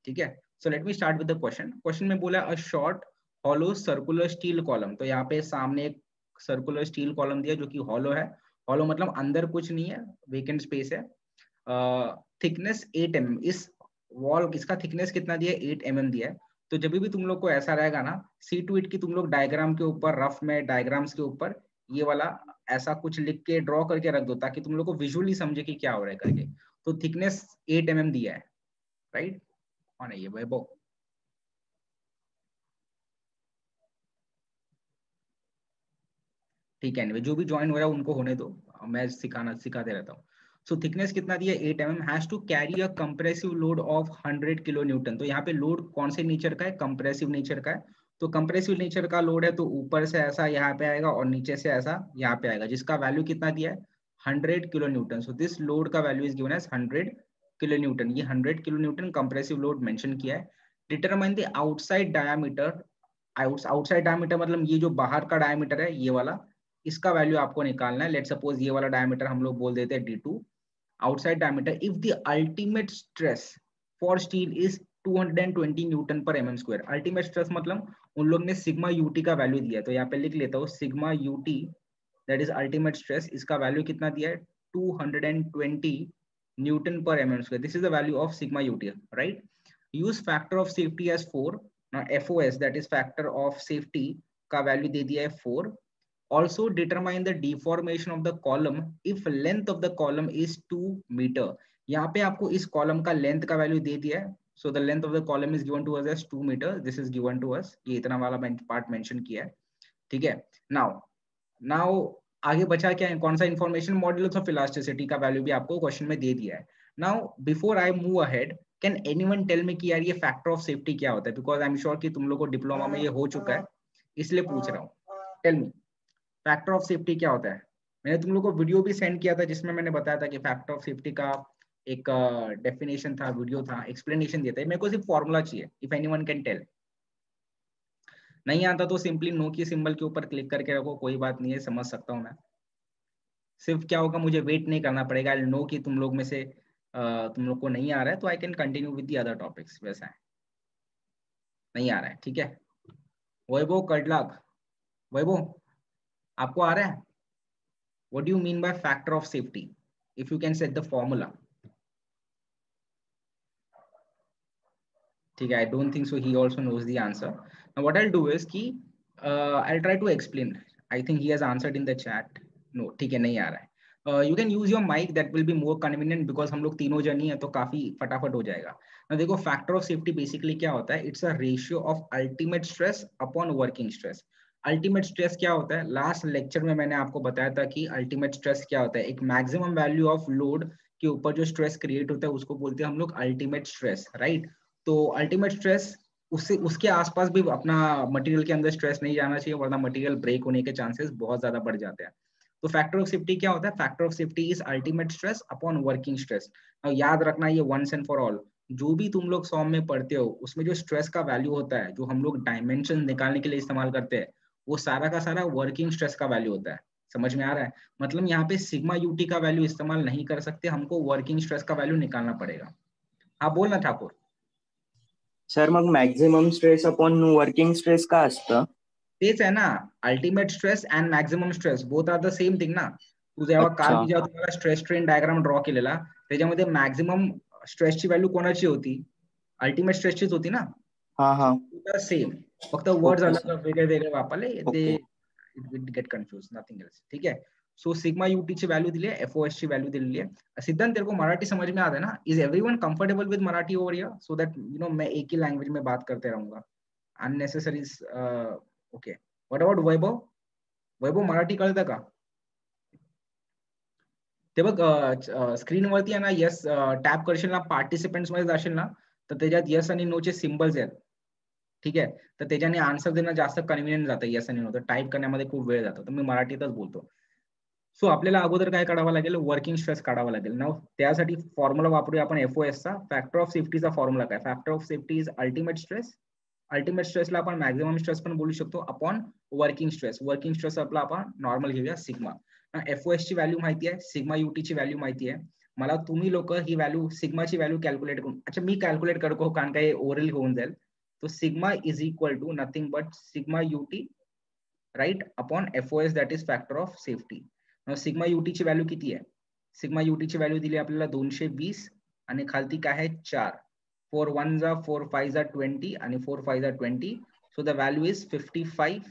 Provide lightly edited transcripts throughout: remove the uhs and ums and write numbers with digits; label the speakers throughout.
Speaker 1: ठीक है. So let me start विद द क्वेश्चन. क्वेश्चन में बोला a short hollow circular steel column. तो यहाँ पे सामने एक सर्कुलर स्टील कॉलम दिया जो कि हॉलो है. हॉलो मतलब अंदर कुछ नहीं है, वेकेंट स्पेस है. Thickness 8 mm. इस वॉल इसका थिकनेस कितना दिया है? 8 mm दिया है. तो जब भी तुम लोग को ऐसा रहेगा ना, सी टू इट की तुम लोग डायग्राम के ऊपर, रफ में डायग्राम्स के ऊपर ये वाला ऐसा कुछ लिख के ड्रॉ करके रख दो ताकि तुम लोग को विजुअली समझे कि क्या हो रहा है करके. तो थिकनेस 8 mm दिया है, राइट. और ये वैभव, ठीक है. जो भी ज्वाइन हो रहा है उनको होने दो, मैं सिखाते रहता हूँ. सो थिकनेस कितना दिया? 8 mm. Has to carry a compressive load of 100 kilo newton. तो यहाँ पे लोड कौन से नेचर का है? कंप्रेसिव नेचर का है. तो कंप्रेसिव नेचर का लोड है तो ऊपर से ऐसा यहाँ पे आएगा और नीचे से ऐसा यहाँ पे आएगा, जिसका वैल्यू कितना दिया है? 100 kilo newton. So this load का value is given as 100 kilo newton. ये 100 kilo newton compressive load mention किया है. Determine the outside diameter. Outside diameter मतलब ये जो बाहर का डायमीटर है ये वाला, इसका वैल्यू आपको निकालना है. लेट सपोज ये वाला डायमीटर हम लोग बोल देते हैं D2. Outside diameter if the ultimate stress for steel is 220 newton per mm square. Ultimate stress मतलब उन लोग ने सिग्मा यूटी का वैल्यू दिया है. तो यहाँ पे लिख लेता हूँ sigma UT, that is ultimate stress. इसका वैल्यू कितना दिया है? 220 newton per mm square. This is the value of sigma UT, right. Use factor of safety as 4. FOS that is factor of safety का वैल्यू दे दिया है 4. Also determine the deformation of the column if length of the column is 2 meter. यहाँ पे आपको इस column का length का value दे दिया है. So the length of the column is given to us as 2 meter. This is given to us. ये इतना वाला part mention किया है, ठीक है. नाउ आगे बचा क्या है? कौन सा इंफॉर्मेशन? मॉड्यूलस ऑफ इलास्टिसिटी का वैल्यू भी आपको क्वेश्चन में दे दिया है. Now before I move ahead, can anyone tell मी कि यार ये फैक्टर ऑफ सेफ्टी क्या होता है? बिकॉज आई एम श्योर कि तुम लोग को डिप्लोमा में ये हो चुका है, इसलिए पूछ रहा हूँ. Tell me, factor of safety क्या होता है? मैंने तुम लोग को वीडियो भी सेंड किया था जिसमें मैंने बताया था कि फैक्टर ऑफ सेफ्टी का एक डेफिनेशन था, वीडियो था, एक्सप्लेनेशन दिया था. मेरे को सिर्फ फॉर्मूला चाहिए. If anyone can tell. नहीं आता तो सिंपली नो की सिंबल के ऊपर क्लिक करके रखो, कोई बात नहीं है, समझ सकता हूँ मैं. सिर्फ क्या होगा, मुझे वेट नहीं करना पड़ेगा. नो कि तुम लोग में से तुम लोग को नहीं आ रहा है तो आई कैन कंटिन्यू विद द अदर टॉपिक्स. वैसा है, नहीं आ रहा है, ठीक है. वैभव कटलाग, वैभव आपको आ रहा है? What do you mean by factor of safety? If you can set the formula. ठीक है, I don't think so. He also knows the answer. Now what I'll do is कि I'll try to explain. I think he has answered in the chat. No, ठीक है, नहीं आ रहा है. You can use your mic. That will be more convenient because हम लोग तीनों जन ही हैं तो काफी फटाफट हो जाएगा. Now देखो, factor of safety basically क्या होता है? It's a ratio of ultimate stress upon working stress. Ultimate stress क्या होता है? लास्ट लेक्चर में मैंने आपको बताया था कि अल्टीमेट स्ट्रेस क्या होता है. एक मैक्सिमम वैल्यू ऑफ लोड के ऊपर जो स्ट्रेस क्रिएट होता है उसको बोलते हैं हम लोग अल्टीमेट स्ट्रेस, राइट. तो अल्टीमेट स्ट्रेस उससे उसके आसपास भी अपना मटेरियल के अंदर स्ट्रेस नहीं जाना चाहिए, वरना मटेरियल ब्रेक होने के चांसेस बहुत ज्यादा बढ़ जाते हैं. तो फैक्टर ऑफ सेफ्टी क्या होता है? Factor of safety is ultimate stress upon working stress. याद रखना ये वंस एंड फॉर ऑल. जो भी तुम लोग सॉम में पढ़ते हो उसमें जो स्ट्रेस का वैल्यू होता है, जो हम लोग डायमेंशन निकालने के लिए इस्तेमाल करते हैं, वो सारा का सारा वर्किंग स्ट्रेस का वैल्यू होता है. समझ में आ रहा है? मतलब यहाँ पे सिग्मा यूटी का वैल्यू इस्तेमाल नहीं कर सकते, हमको वर्किंग स्ट्रेस का वैल्यू निकालना पड़ेगा. हाँ बोलना ठाकुर.
Speaker 2: सर मग maximum stress upon working stress का असतं?
Speaker 1: तेच आहे ना, ultimate stress and maximum stress both are the same thing ना. तू जेव्हा काल मी जेव्हा तुम्हाला स्ट्रेस स्ट्रेन डायग्राम ड्रॉ केलेला त्याच्यामध्ये मॅक्झिमम स्ट्रेसची व्हॅल्यू कोणाची होती? अल्टिमेट स्ट्रेसचीच होती ना. सेम, फक्त वर्ड झालं वेगळे वेगळे वापरले, ते it get confuse, nothing else. ठीक है. सो सिग्मा यूटी ची वैल्यू दिली है, FOS ची वैल्यू दिली है. सिद्धांत तेरे को मराठी समझ में आता है ना? इज एवरीवन कंफर्टेबल विद Marathi over here so that you know मैं एक ही लैंग्वेज में बात करते रहूंगा. अननेसेसरी. ओके. व्हाट अबाउट वैभव? वैभव मराठी कळतं का? ते बघ स्क्रीनवरती आहे ना, यस टॅप करशील ना, पार्टिसिपेंट्स मध्ये जाशील ना, तर त्याच्यात यस आणि नो चे सिम्बल्स आहेत. ठीक आहे. तर त्याच्याने आन्सर देणं जास्त कन्व्हिनियंट जातं. यस आणि नो. तर टाईप करण्यामध्ये खूप वेळ जातो. तर मी मराठीतच बोलतो. सो आपल्याला अगोदर काय काढावं लागेल? वर्किंग स्ट्रेस काढावा लागेल. नाव त्यासाठी फॉर्म्युला वापरूया आपण FOS चा. फॅक्टर ऑफ सेफ्टीचा फॉर्म्युला काय? Factor of safety is ultimate stress. Ultimate स्ट्रेसला आपण मॅक्झिमम स्ट्रेस पण बोलू शकतो upon working stress. Working stress आपला आपण नॉर्मल घेऊया सिग्मा. FOS ची व्हॅल्यू माहिती आहे, सिग्मा यूटी ची व्हॅल्यू माहिती आहे. मला तुम्ही लोक ही व्हॅल्यू सिग्माची व्हॅल्यू कॅल्क्युलेट करून, अच्छा मी कॅल्क्युलेट करतो कारण काय ओव्हरऑल होऊन जाईल. तो sigma is equal to nothing but sigma UT right upon FOS that is factor of safety. Sigma UT ची व्हॅल्यू किती आहे? सिग्मा युटी ची व्हॅल्यू दिली आपल्याला 220 आणि खालती काय आहे 4. 4 1 जा 4 5 जा 20 आणि 4 5 जा 20. So the value is 55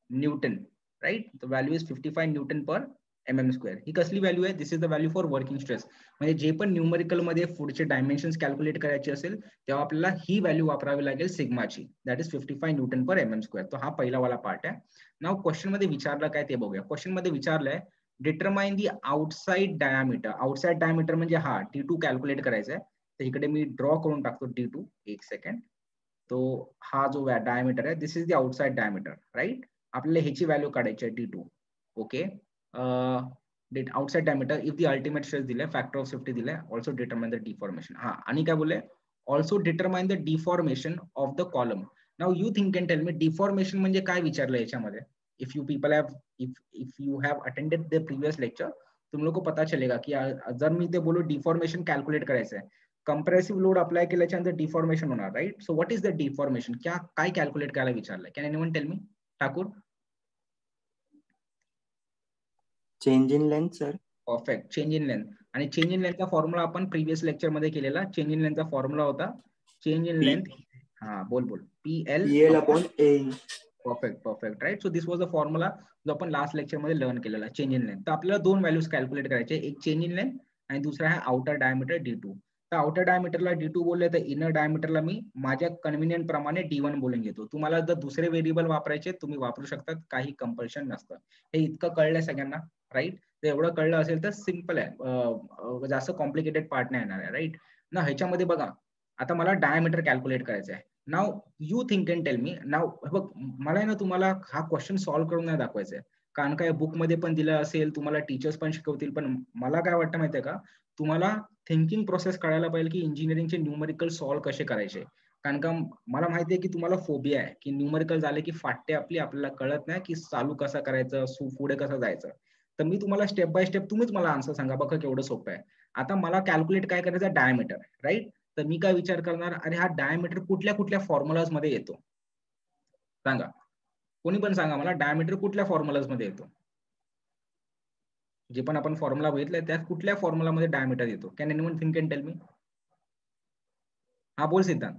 Speaker 1: Newton, right? The value is 55 Newton per mm square. ही कसली व्हॅल्यू आहे? This is the value for working stress. म्हणजे जे पण न्यूमरिकल मध्ये पुढचे डायमेन्शन्स कॅल्क्युलेट करायचे असेल तेव्हा आपल्याला ही व्हॅल्यू वापरावी लागेल सिग्माची, that is 55 newton per mm square. तो हा पहिला वाला पार्ट आहे. नाव क्वेश्चन मध्ये विचारलं काय ते बघूया. क्वेश्चन मध्ये विचारलंय determine the outside diameter. Outside diameter म्हणजे हा D2 कॅल्क्युलेट करायचा आहे. तर इकडे मी ड्रॉ करून टाकतो D2. एक सेकंड. तो हा जो डायमीटर आहे this is the outside diameter, right? आपल्याला ह्याची व्हॅल्यू काढायची आहे D2. Okay, outside diameter if the ultimate stress दिलाय, फॅक्टर ऑफ सेफ्टी दिलाय, ऑल्सो डिटरमाइन द डिफॉर्मेशन. हा आणि काय बोलले? Also determine the deformation of the column. Now you think and tell me deformation म्हणजे काय विचारलं याच्यामध्ये. If you people have if you have attended the previous lecture तुम लोग को पता चलेगा की जर मी ते बोलो डिफॉर्मेशन कॅल्क्युलेट करायचं आहे, कंप्रेसिव्ह लोड अप्लाय केल्याच्या नंतर डिफॉर्मेशन होणार, right? So what is the deformation? काय कॅल्क्युलेट करायला विचारलंय? Can anyone tell me? Thakur?
Speaker 2: Change in length sir.
Speaker 1: Perfect, change in length. आणि चेंज इन लेंथचा फॉर्म्युला आपण प्रीवियस लेक्चर मध्ये केलेला. चेंज इन लेंथचा फॉर्म्युला होता चेंज इन लेंथ. हा बोल PL
Speaker 2: upon A.
Speaker 1: Perfect right. So this was the formula जो आपण लास्ट लेक्चर मध्ये लर्न केलेला, चेंज इन लेंथ. तर आपल्याला दोन व्हॅल्यूज कॅल्क्युलेट करायचे, एक चेंज इन लेंथ आणि दुसरा आहे आउटर डायमीटर D2. तर आउटर डायमीटरला D2 बोलले तर इनर डायमीटरला मी माझ्या कन्व्हिनियंट प्रमाणे D1 बोलून घेतो. तुम्हाला जर दुसरे व्हेरिएबल वापरायचे तुम्ही वापरू शकतात, काही कंपल्शन नसतं. हे इतकं कळलंय सगळ्यांना, राईट? तर एवढं कळलं असेल तर सिम्पल आहे, जास्त कॉम्प्लिकेटेड पार्ट नाही येणार आहे, राईट ना? ह्याच्यामध्ये बघा आता मला डायमीटर कॅल्क्युलेट करायचं आहे. Now you think and tell me. Now बघ मला आहे ना तुम्हाला हा क्वेश्चन सॉल्व्ह करून नाही दाखवायचा आहे, कारण काय बुक मध्ये पण दिलं असेल, तुम्हाला टीचर्स पण शिकवतील, पण मला काय वाटतं माहितीये का, तुम्हाला थिंकिंग प्रोसेस कळायला पाहिजे की इंजिनिअरिंगचे न्यूमरिकल सॉल्व्ह कसे करायचे. कारण का मला माहिती आहे की तुम्हाला फोबिया आहे की न्यूमरिकल झाले की फाटते आपली, आपल्याला कळत नाही की चालू कसं करायचं, पुढे कसं जायचं. तर मी तुम्हाला स्टेप बाय स्टेप, तुम्हीच मला आन्सर सांगा बघा केवढं सोपं आहे. आता मला कॅल्क्युलेट काय करायचं, डायमीटर, राईट? तर मी काय विचार करणार, अरे हा डायमीटर कुठल्या कुठल्या फॉर्म्युलाज मध्ये येतो सांगा. कोणी पण सांगा मला, डायमीटर कुठल्या फॉर्म्युलाज मध्ये येतो? जे पण आपण फॉर्म्युला बघितलाय त्यात कुठल्या फॉर्म्युला मध्ये डायमीटर येतो? Can anyone think and tell मी? हा बोल सिद्धांत.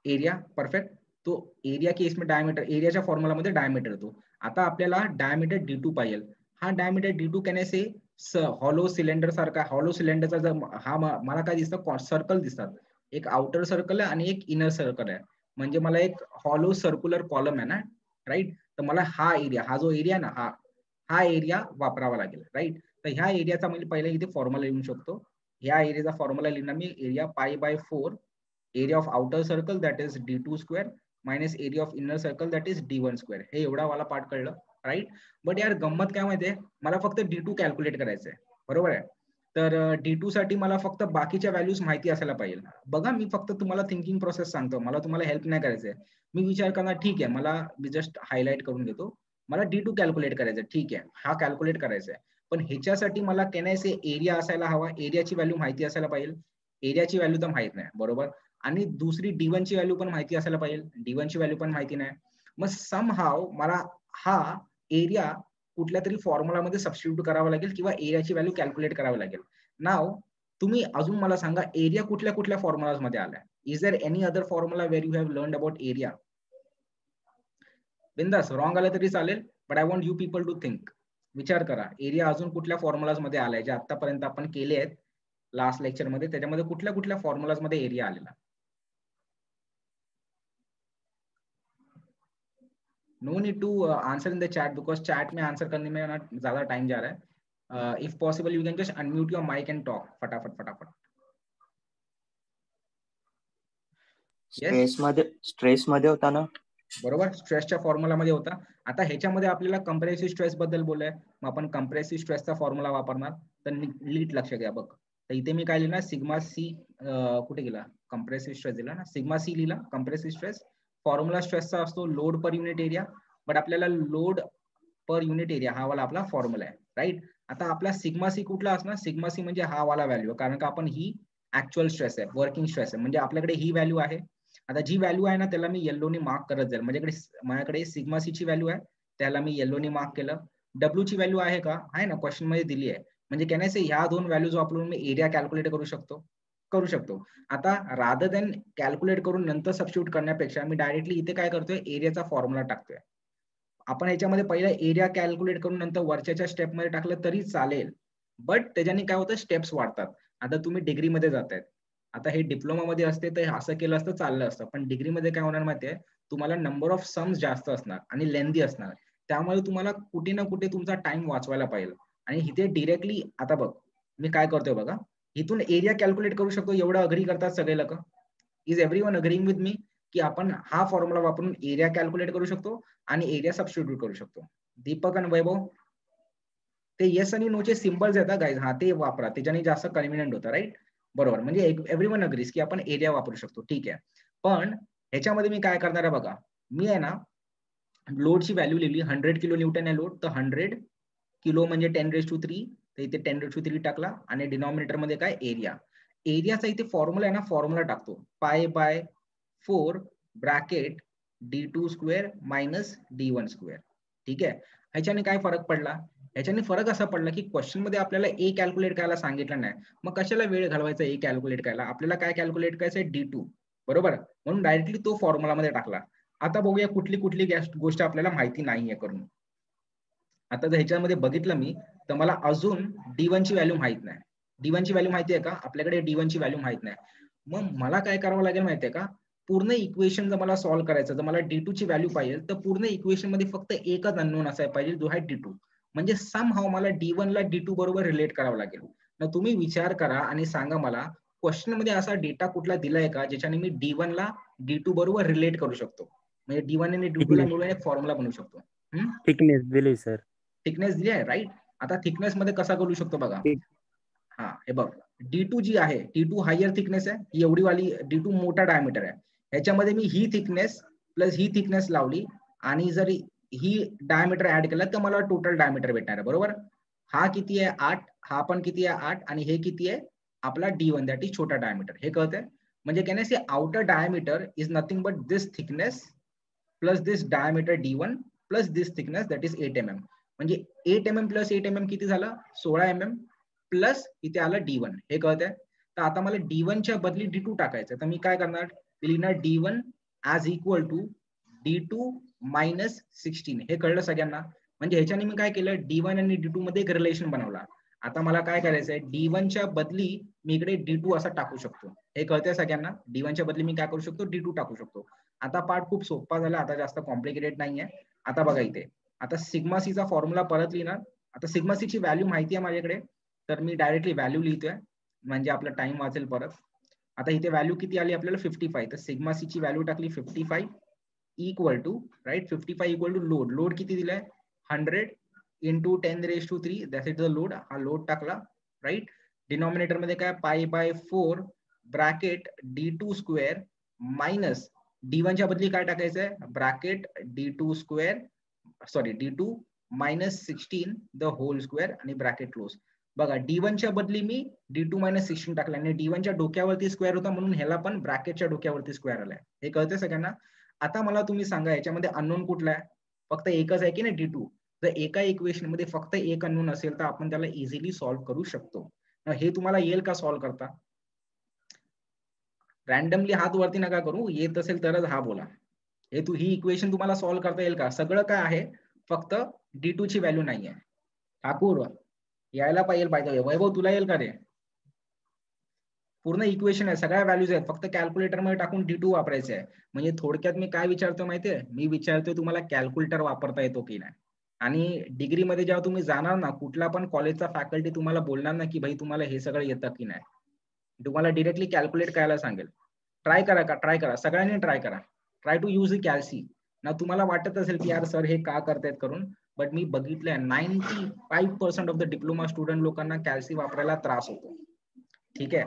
Speaker 1: Area, perfect. तो एरिया की इसमें डायमीटर, एरियाच्या फॉर्म्युला मध्ये डायमीटर येतो. आता आपल्याला डायमीटर D2 पाहिजे. हा डायमीटर D2 कॅनेसे हॉलो सिलेंडर सारखा, हॉलो सिलेंडरचा जर हा मला काय दिसतं, सर्कल दिसतात. एक आउटर सर्कल आहे आणि एक इनर सर्कल आहे. म्हणजे मला एक हॉलो सर्क्युलर कॉलम आहे ना, राईट? तर मला हा एरिया, हा जो एरिया ना, हा एरिया वापरावा लागेल, राईट? तर ह्या एरियाचा म्हणजे पहिले इथे फॉर्म्युला लिहू शकतो. ह्या एरियाचा फॉर्म्युला लिहिणार मी, area π/4 area of outer circle that is D2 square minus area of inner circle that is D1 square. हे एवढा वाला पार्ट कळलं, राईट? बट यार गंमत काय माहितीये, मला फक्त D2 कॅल्क्युलेट करायचंय, बरोबर आहे? तर D2 साठी मला फक्त बाकीच्या व्हॅल्यूज माहिती असायला पाहिजे. बघा मी फक्त तुम्हाला थिंकिंग प्रोसेस सांगतो, मला तुम्हाला हेल्प नाही करायचंय. मी विचार करणार ठीक आहे, मला मी जस्ट हायलाइट करून घेतो, मला D2 कॅल्क्युलेट करायचं, ठीक आहे, हा कॅल्क्युलेट करायचा आहे. पण ह्याच्यासाठी मला कॅनेसे एरिया असायला हवा, एरियाची व्हॅल्यू माहिती असायला पाहिजे. एरियाची व्हॅल्यू तर माहित नाही, बरोबर? आणि दुसरी D1 ची व्हॅल्यू पण माहिती असायला पाहिजे. D1 ची व्हॅल्यू पण माहिती नाही. मग समहाव मला हा एरिया कुठल्या तरी फॉर्म्युला मध्ये सबस्टिट्यूट करावा लागेल किंवा एरियाची व्हॅल्यू कॅल्क्युलेट करावी लागेल. नाव तुम्ही अजून मला सांगा, एरिया कुठल्या कुठल्या फॉर्म्युलाज मध्ये आलाय? Is there any other formula where you have learned about area? बिंदास रॉंग आलं तरी चालेल, but I want you people to think. विचार करा, एरिया अजून कुठल्या फॉर्म्युलाज मध्ये आलाय जे आतापर्यंत आपण केले आहेत लास्ट लेक्चर मध्ये, त्याच्यामध्ये कुठल्या कुठल्या फॉर्म्युलाज मध्ये एरिया आलेला? No need to answer in the chat because chat में आंसर करने में ना ज्यादा टाइम जा रहा है. If possible, you can just unmute your mic and talk. फटाफट.
Speaker 2: स्ट्रेस मध्ये होता ना,
Speaker 1: बरोबर, स्ट्रेसच्या फॉर्म्युला मध्ये होता. आता ह्याच्यामध्ये आपल्याला कंप्रेसिव्ह स्ट्रेस बद्दल बोललाय, मग आपण कंप्रेसिव्ह स्ट्रेसचा फॉर्म्युला वापरणार. तर नीट लक्ष द्या बघ. तर इथे मी काय लिहिणार, सिग्मा सी, कुठे गेला कंप्रेसिव्ह स्ट्रेस दिला ना, सिग्मा सी लिहिला कंप्रेसिव्ह स्ट्रेस. फॉर्म्युला स्ट्रेसचा असतो load per unit area, but आपल्याला लोड पर युनिट एरिया, हा वाला आपला फॉर्म्युला आहे, राईट. आता आपला सिग्मा सी कुठला असणार, सिग्मा सी म्हणजे हा वाला व्हॅल्यू, कारण का आपण ही ऍक्च्युअल स्ट्रेस आहे, वर्किंग स्ट्रेस आहे, म्हणजे आपल्याकडे ही व्हॅल्यू आहे. आता जी व्हॅल्यू आहे ना त्याला मी येल्लोनी मार्क करत जाईल, माझ्याकडे सिग्मा सी ची व्हॅल्यू आहे, त्याला मी येल्लोनी मार्क केलं. डब्ल्यू ची व्हॅल्यू आहे का, आहे ना, क्वेश्चन मध्ये दिली आहे, म्हणजे कॅन आय से ह्या दोन व्हॅल्यूज वापरून मी एरिया कॅल्क्युलेट करू शकतो. आता रादर दॅन कॅल्क्युलेट करून नंतर सबस्टिट्यूट करण्यापेक्षा मी डायरेक्टली इथे काय करतोय, एरियाचा फॉर्म्युला टाकतोय. आपण याच्यामध्ये पहिला एरिया कॅल्क्युलेट करून नंतर वरच्या स्टेप मध्ये टाकलं तरी चालेल, बट त्याच्याने काय होतं, स्टेप्स वाढतात. आता तुम्ही डिग्रीमध्ये जातायत, आता हे डिप्लोमामध्ये असते तर असं केलं असतं चाललं असतं, पण डिग्रीमध्ये काय होणार माहितीये, तुम्हाला नंबर ऑफ सम्स जास्त असणार आणि लेंदी असणार, त्यामुळे तुम्हाला कुठे ना कुठे तुमचा टाइम वाचवायला पाहिजे. आणि इथे डिरेक्टली आता बघ मी काय करतोय बघा, इथून एरिया कॅल्क्युलेट करू शकतो, एवढं अग्री करतात सगळे लोक. Is everyone agreeing with me की आपण हा फॉर्म्युला वापरून एरिया कॅल्क्युलेट करू शकतो आणि एरिया सबस्टिट्यूट करू शकतो. दीपक आणि वैभव, ते येस आणि नो चे सिम्बल्स आहेत गाइज, हा ते वापरा, त्याच्याने जास्त कन्व्हिनियंट होतं, राईट. बरोबर, म्हणजे एव्हरीवन अग्रीज की आपण एरिया वापरू शकतो, ठीक आहे. पण ह्याच्यामध्ये मी काय करणार आहे बघा, मी आहे ना लोडची व्हॅल्यू लिहिली, 100 किलो न्यूटन आहे लोड, तर 100 किलो म्हणजे 10⁻³ तर इथे 10⁻³ टाकला आणि डिनॉमिनेटर मध्ये काय एरिया. एरियाचा इथे फॉर्म्युला आहे ना, फॉर्म्युला टाकतो, π/4 ब्रॅकेट d2² मायनस d1². ठीक आहे. ह्याच्याने काय फरक पडला, ह्याच्याने फरक असा पडला की क्वेश्चन मध्ये आपल्याला ए कॅल्क्युलेट करायला सांगितलं नाही, मग कशाला वेळ घालवायचा ए कॅल्क्युलेट करायला, आपल्याला काय कॅल्क्युलेट करायचं d2, बरोबर, म्हणून डायरेक्टली तो फॉर्म्युला मध्ये टाकला. आता बघूया कुठली गोष्ट आपल्याला माहिती नाहीये करून. आता जर ह्याच्यामध्ये बघितलं मी तर मला अजून d1 ची व्हॅल्यू माहित नाही. d1 ची व्हॅल्यू माहिती आहे का, आपल्याकडे d1 ची व्हॅल्यू माहित नाही. मग मला काय करावं लागेल माहितीये का, पूर्ण इक्वेशन जर मला सॉल्व्ह करायचं, जर मला d2 ची व्हॅल्यू पाहिजे तर पूर्ण इक्वेशन मध्ये फक्त एकच अननोन असायला पाहिजे, जो आहे d2. म्हणजे सम हाव मला d1 ला d2 बरोबर रिलेट करावं लागेल. मग तुम्ही विचार करा आणि सांगा मला क्वेश्चन मध्ये असा डेटा कुठला दिलाय का ज्याच्याने मी d1 ला d2 बरोबर रिलेट करू शकतो, म्हणजे d1 आणि d2 ला मिळून एक फॉर्म्युला बनवू शकतो.
Speaker 2: थिकनेस दिली सर,
Speaker 1: थिकनेस दिली आहे, राईट. आता थिकनेस मध्ये कसा करू शकतो बघा, हा हे बघ, d2 जी आहे, d2 हायर थिकनेस आहे, ही एवढी वाली d2 मोठा डायमीटर आहे, ह्याच्यामध्ये मी ही थिकनेस प्लस ही थिकनेस लावली आणि जर ही डायमीटर ऍड केला तर मला टोटल डायमीटर भेटणार आहे, बरोबर. हा किती आहे 8, हा पण किती आहे 8, आणि हे किती आहे आपला d1, दॅट इज छोटा डायमीटर, हे कळतंय. म्हणजे can I say outer diameter is nothing but this thickness plus this diameter d1 plus this thickness that is 8 mm. म्हणजे 8 mm प्लस 8 mm किती झालं 16 mm प्लस इथे आलं d1, हे कळतंय. तर आता मला d1 च्या बदली d2 टाकायचं, तर मी काय करणार, लिहिणार d1 as equal to d2 minus 16, हे कळलं सगळ्यांना. म्हणजे ह्याच्याने मी काय केलं, d1 आणि d2 मध्ये एक रिलेशन बनवला. आता मला काय करायचंय, d1 च्या बदली मी इकडे d2 असं टाकू शकतो, हे कळतंय सगळ्यांना. d1 च्या बदली मी काय करू शकतो, d2 टाकू शकतो. आता पार्ट खूप सोपा झाला, आता जास्त कॉम्प्लिकेटेड नाहीये. आता बघा इथे, आता सिग्मा सी चा फॉर्म्युला परत लिहिणार. आता सिग्मा सी ची व्हॅल्यू माहिती आहे माझ्याकडे, तर मी डायरेक्टली व्हॅल्यू लिहितोय, म्हणजे आपला टाइम वाचेल परत. आता इथे व्हॅल्यू किती आली आपल्याला 55, तर सिग्मा सी ची व्हॅल्यू टाकली 55 equal to, right, 55 equal to load किती दिलाय 100 into 10⁻³ that is the load, हा लोड टाकला, राईट. डिनॉमिनेटर मध्ये काय π/4 ब्रॅकेट d2² मायनस d1 च्या बदली काय टाकायचंय, bracket d2² sorry d2 minus 16 the whole square आणि ब्रॅकेट क्लोज. बघा d1 च्या बदली मी d2 मायनस 16 टाकला आणि d1 च्या डोक्यावरती स्क्वेअर होता म्हणून ह्याला पण ब्रॅकेटच्या डोक्यावरती स्क्वेअर आलाय, हे कळतंय सगळ्यांना. आता मला तुम्ही सांगा याच्यामध्ये अननोन कुठला आहे, फक्त एकच आहे की नाही d2. जर एका इक्वेशन मध्ये फक्त एक अननोन असेल तर आपण त्याला इझिली सॉल्व्ह करू शकतो. हे तुम्हाला येईल का सॉल्व्ह करता, रॅन्डमली हात वरती नका करू, येत असेल तरच हा बोला. ही इक्वेशन तुम्हाला सॉल्व्ह करता येईल का, सगळं काय आहे, फक्त d2 ची व्हॅल्यू नाहीये. ठाकूर यायला पाहिजे, वैभव तुला येईल का रे, पूर्ण इक्वेशन आहे, सगळ्या व्हॅल्यूज आहेत, फक्त कॅल्क्युलेटर मध्ये टाकून d2 वापरायचे आहे. म्हणजे थोडक्यात मी काय विचारतो माहितीये, मी विचारतोय तुम्हाला कॅल्क्युलेटर वापरता येतो की नाही. आणि डिग्रीमध्ये जेव्हा तुम्ही जाणार ना, कुठला पण कॉलेजचा फॅकल्टी तुम्हाला बोलणार ना की भाई तुम्हाला हे सगळं येतं की नाही, तुम्हाला डिरेक्टली कॅल्क्युलेट करायला सांगेल. ट्राय करा, सगळ्यांनी ट्राय करा, ट्राय टू यूज कॅल्सी. ना तुम्हाला वाटत असेल की यार सर हे का करतायत करून, बट मी बघितलंय 95% ऑफ द डिप्लोमा स्टुडंट लोकांना कॅल्सी वापरायला त्रास होतो, ठीक आहे.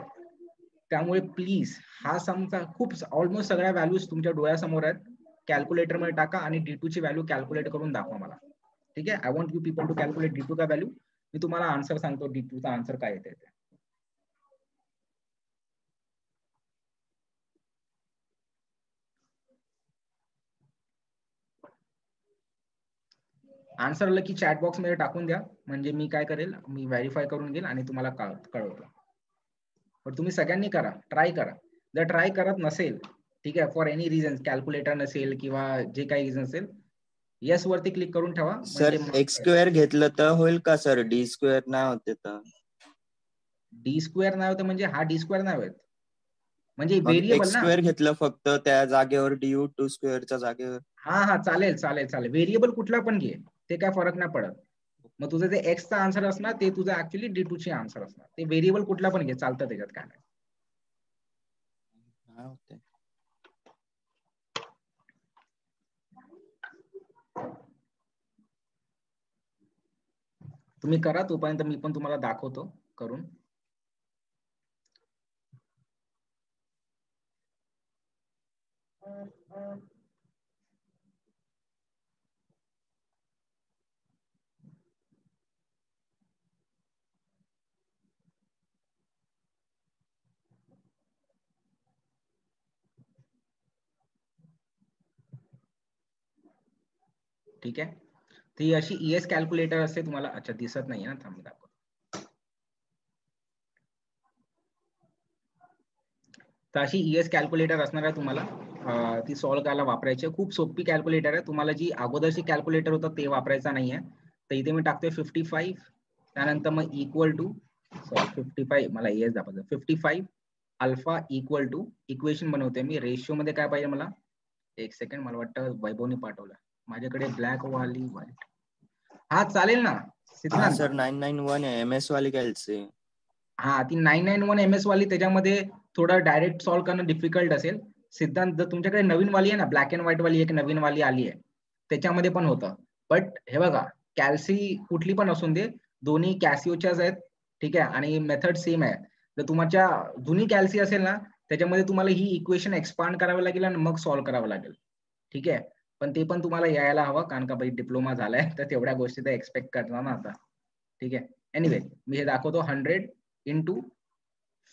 Speaker 1: त्यामुळे प्लीज हा समचा खूप ऑलमोस्ट सगळ्या व्हॅल्यूज तुमच्या डोळ्यासमोर आहेत, कॅल्क्युलेटर मध्ये टाका आणि d2 ची व्हॅल्यू कॅल्क्युलेट करून दाखवा मला. ठीक आहे. I want you people to calculate D2 का व्हॅल्यू. मी तुम्हाला आन्सर सांगतो D2 चा आन्सर काय येते ते. आन्सर आलं की चॅट बॉक्स मध्ये टाकून द्या, म्हणजे मी काय करेल, मी व्हेरीफाय करून घेईल आणि तुम्हाला कळवतो. पण तुम्ही सगळ्यांनी करा, ट्राय करा. जर ट्राय करत नसेल, ठीक आहे, फॉर एनी रिझन, कॅल्क्युलेटर नसेल किंवा जे काही रिझन असेल, येस वरती क्लिक करून ठेवा.
Speaker 2: सर एक्स स्क्वेअर घेतलं तर होईल का सर? डी स्क्वेअर नाही होते तर?
Speaker 1: डी स्क्वेअर नाही होत म्हणजे हा डी स्क्वेअर नाही होत, म्हणजे
Speaker 2: मग
Speaker 1: व्हेरिएबल
Speaker 2: एक्स
Speaker 1: ना.
Speaker 2: स्क्वेअर घेतलं फक्त त्या जागेवर डी टू स्क्वेअरच्या जागेवर.
Speaker 1: हा चालेल चालेल चालेल, व्हेरिएबल कुठला पण घे, ते काय फरक नाही पडत. मग तुझं जे एक्सचा आन्सर असणार ते तुझं ऍक्च्युली D2 ची आन्सर असणार. ते व्हेरिएबल कुठला पण घे, चालतं, त्याच्यात काय नाही. तुम्ही करा, तोपर्यंत मी पण तुम्हाला दाखवतो करून. ठीक आहे. ती अशी ES कॅल्क्युलेटर असते तुम्हाला. अच्छा, दिसत नाहीये ना, थांब दाखव. तर अशी ES कॅल्क्युलेटर असणार आहे तुम्हाला. ती सॉल्व्ह करायला वापरायची. खूप सोपी कॅल्क्युलेटर आहे. तुम्हाला जी अगोदरची कॅल्क्युलेटर होतं ते वापरायचं नाहीये. तर इथे मी टाकतोय 55, त्यानंतर मग इक्वल टू 55, मला ES दाखवतो 55 अल्फा इक्वल टू, इक्वेशन बनवते मी. रेशिओ मध्ये काय पाहिजे मला, एक सेकंड, मला वाटतं वैभवने पाठवलं माझ्याकडे ब्लॅक वाली व्हाईट. हा चालेल ना
Speaker 2: हा
Speaker 1: सिद्धांत.
Speaker 2: सर 991 आहे MS वाली कॅल्सी.
Speaker 1: हा ती 991 MS वाली, त्याच्यामध्ये थोडं डायरेक्ट सॉल्व्ह करणं डिफिकल्ट असेल. सिद्धांत, जर तुमच्याकडे नवीन वाली आहे ना, ब्लॅक अँड व्हाईट वाली, एक नवीन वाली आली आहे, त्याच्यामध्ये पण होतं. बट हे बघा, कॅल्सी कुठली पण असून दे, दोन्ही कॅसिओच्याच आहेत, ठीक आहे, आणि मेथड सेम आहे. जर तुमच्या जुनी कॅल्सी असेल ना, त्याच्यामध्ये तुम्हाला ही इक्वेशन एक्सपांड करावं लागेल आणि मग सॉल्व्ह करावं लागेल. ठीक आहे, पण ते पण तुम्हाला यायला हवं, कारण का डिप्लोमा झालाय तर तेवढ्या गोष्टी तर एक्सपेक्ट करणार ना आता. ठीक आहे. एनिवे, मी हे दाखवतो 100 इंटू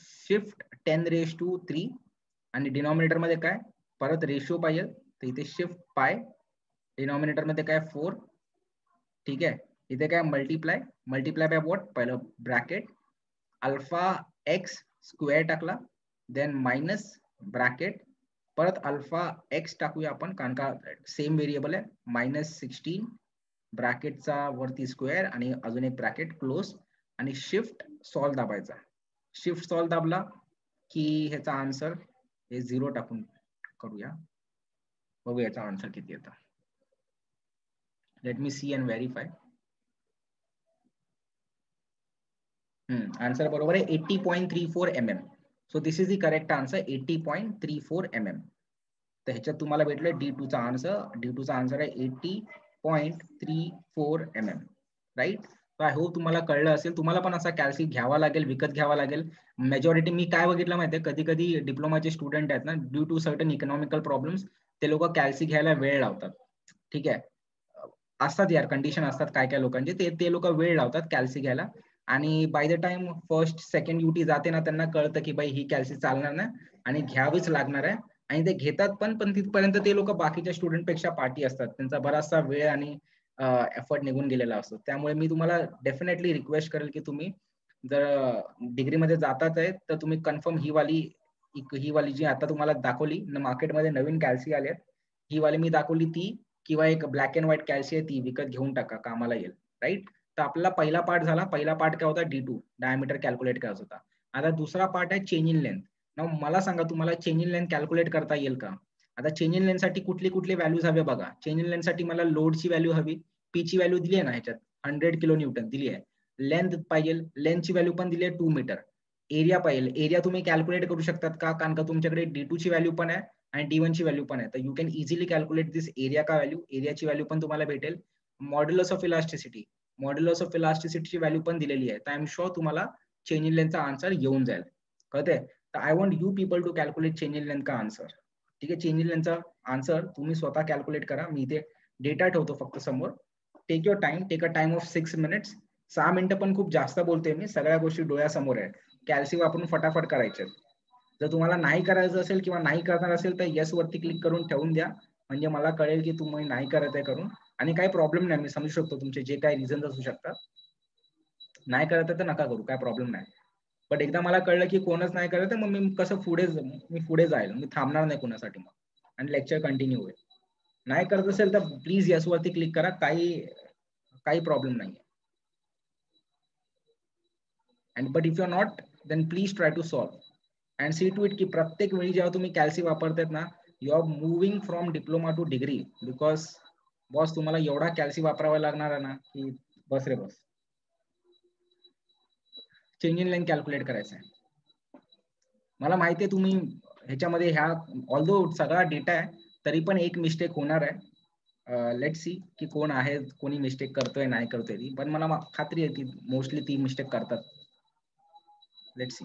Speaker 1: शिफ्ट 10⁻³ आणि डिनॉमिनेटर मध्ये काय, परत रेशिओ पाहिजे, तर इथे शिफ्ट पाय, डिनॉमिनेटर मध्ये काय 4, ठीक आहे. इथे काय मल्टिप्लाय, मल्टिप्लाय बाय व्हॉट, पहिलं ब्रॅकेट अल्फा एक्स स्क्वेअर टाकला, देन मायनस ब्रॅकेट, परत अल्फा एक्स टाकूया आपण, कारण का सेम व्हेरिएबल आहे, -16 ब्रॅकेटचा वरती स्क्वेअर आणि अजून एक ब्रॅकेट क्लोज, आणि शिफ्ट सॉल्व दाबायचा. शिफ्ट सॉल्व दाबला की ह्याचा आन्सर हे 0 टाकून करूया, बघू याचा आन्सर किती येतं. Let me see and verify. Answer बरोबर आहे 80.34 mm. So this is the correct answer, 80.34 mm. तर ह्याच्यात तुम्हाला भेटलं D2 चा आन्सर. D2 चा आन्सर आहे 80.34 mm, राईट. आय होप तुम्हाला कळलं असेल. तुम्हाला पण असा कॅल्सी घ्यावा लागेल, विकत घ्यावा लागेल. मेजॉरिटी मी काय बघितलं माहितीये, कधी कधी डिप्लोमाचे स्टुडंट आहेत ना, due to certain economical problems, ते लोक कॅल्सी घ्यायला वेळ लावतात. ठीक आहे, असतात यार, कंडिशन असतात काय काय लोकांचे, ते लोक वेळ लावतात कॅल्सी घ्यायला, आणि by the time first second UT जाते ना, त्यांना कळतं की बाई ही कॅल्सी चालणार नाही आणि घ्यावीच लागणार आहे, आणि ते घेतात पण तिथपर्यंत ते लोक बाकीच्या स्टुडंट पेक्षा पाठी असतात, त्यांचा बराचसा वेळ आणि एफर्ट निघून गेलेला असतो. त्यामुळे मी तुम्हाला डेफिनेटली रिक्वेस्ट करेल की तुम्ही जर डिग्रीमध्ये जातात आहे तर तुम्ही कन्फर्म ही वाली जी आता तुम्हाला दाखवली, मार्केटमध्ये नवीन कॅल्सी आली आहेत, ही वाली मी दाखवली ती, किंवा एक ब्लॅक अँड व्हाईट कॅल्सी आहे ती विकत घेऊन टाका, कामाला येईल, राईट. तर आपला पहिला पार्ट झाला. पहिला पार्ट काय होता, D2 डायमीटर कॅल्क्युलेट करायचा होता. आता दुसरा पार्ट आहे चेन इन लेंथ. नाव मला सांगा, तुम्हाला चेन इन लेंथ कॅल्क्युलेट करता येईल का? आता चेन इन लेंथ साठी कुठले व्हॅल्यूज हवे बघा. चेन इन लेंथ साठी मला लोडची व्हॅल्यू हवी, पी ची व्हॅल्यू दिली आहे ना ह्याच्यात, 100 किलो न्यूटन दिली आहे. लेंथ पाहिजे, लेंथची व्हॅल्यू पण दिली आहे 2 मीटर. एरिया पाहिजे, एरिया तुम्ही कॅल्क्युलेट करू शकतात का, कारण का तुमच्याकडे D2 ची व्हॅल्यू पण आहे आणि D1 ची व्हॅल्यू पण आहे, तर you can easily calculate this area का व्हॅल्यू. एरियाची व्हॅल्यू पण तुम्हाला भेटेल. Modulus of elasticity, modulus of इलास्टिसिटीची व्हॅल्यू पण दिलेली आहे. तर आय एम शुअर तुम्हाला चेन इन लेंथचा आन्सर येऊन जाईल, कळतंय. तर I want you people to calculate change in length का आन्सर. ठीक आहे, चेन इन लेंथचा आन्सर तुम्ही स्वतः कॅल्क्युलेट करा. मी इथे डेटा ठेवतो फक्त समोर, take your time, take a time of 6 minutes. 6 मिनिटं पण खूप जास्त बोलतोय मी, सगळ्या गोष्टी डोळ्यासमोर आहे. कॅल्सी वापरून फटाफट करायचे. जर तुम्हाला नाही करायचं असेल किंवा नाही करणार असेल तर येस वरती क्लिक करून ठेवून द्या, म्हणजे मला कळेल की तुम्ही नाही करत आहे करून. आणि काही प्रॉब्लेम नाही, मी समजू शकतो तुमचे जे काही रिझन्स असू शकतात. नाही करत आहे तर नका करू, काय प्रॉब्लेम नाही. बट एकदा मला कळलं की कोणच नाही करत मग मी कसं मी पुढे जाईल, मी थांबणार नाही कोणासाठी मग, आणि लेक्चर कंटिन्यू होईल. नाही करत असेल तर प्लीज यस वरती क्लिक करा, काही प्रॉब्लेम नाही. And but if you are not, then please try to solve and see to it की प्रत्येक वेळी जेव्हा तुम्ही कॅल्सी वापरतात ना, you are moving from diploma to degree, because boss तुम्हाला एवढा कॅल्सी वापरावा लागणार आहे ना की बस रे बस. चेंज इन लाईन कॅल्क्युलेट करायचं आहे. मला माहिती आहे तुम्ही ह्याच्यामध्ये ऑल्दो सगळा डेटा आहे तरी पण एक मिस्टेक होणार आहे. लेट सी की कोण आहे, कोणी मिस्टेक करतोय नाही करतोय ती, पण मला खात्री आहे की मोस्टली ती मिस्टेक करतात. Let see.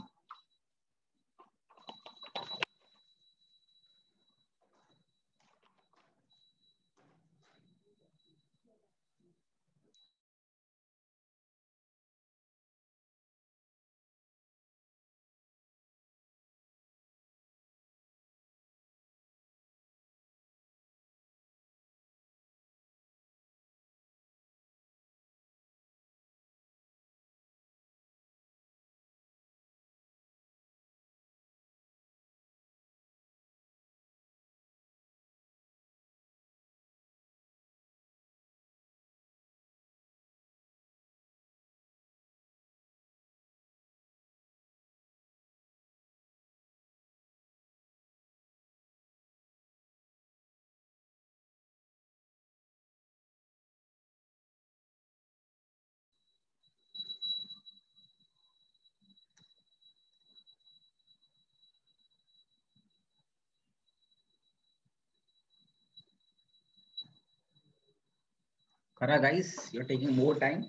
Speaker 1: करा guys, you are taking more time.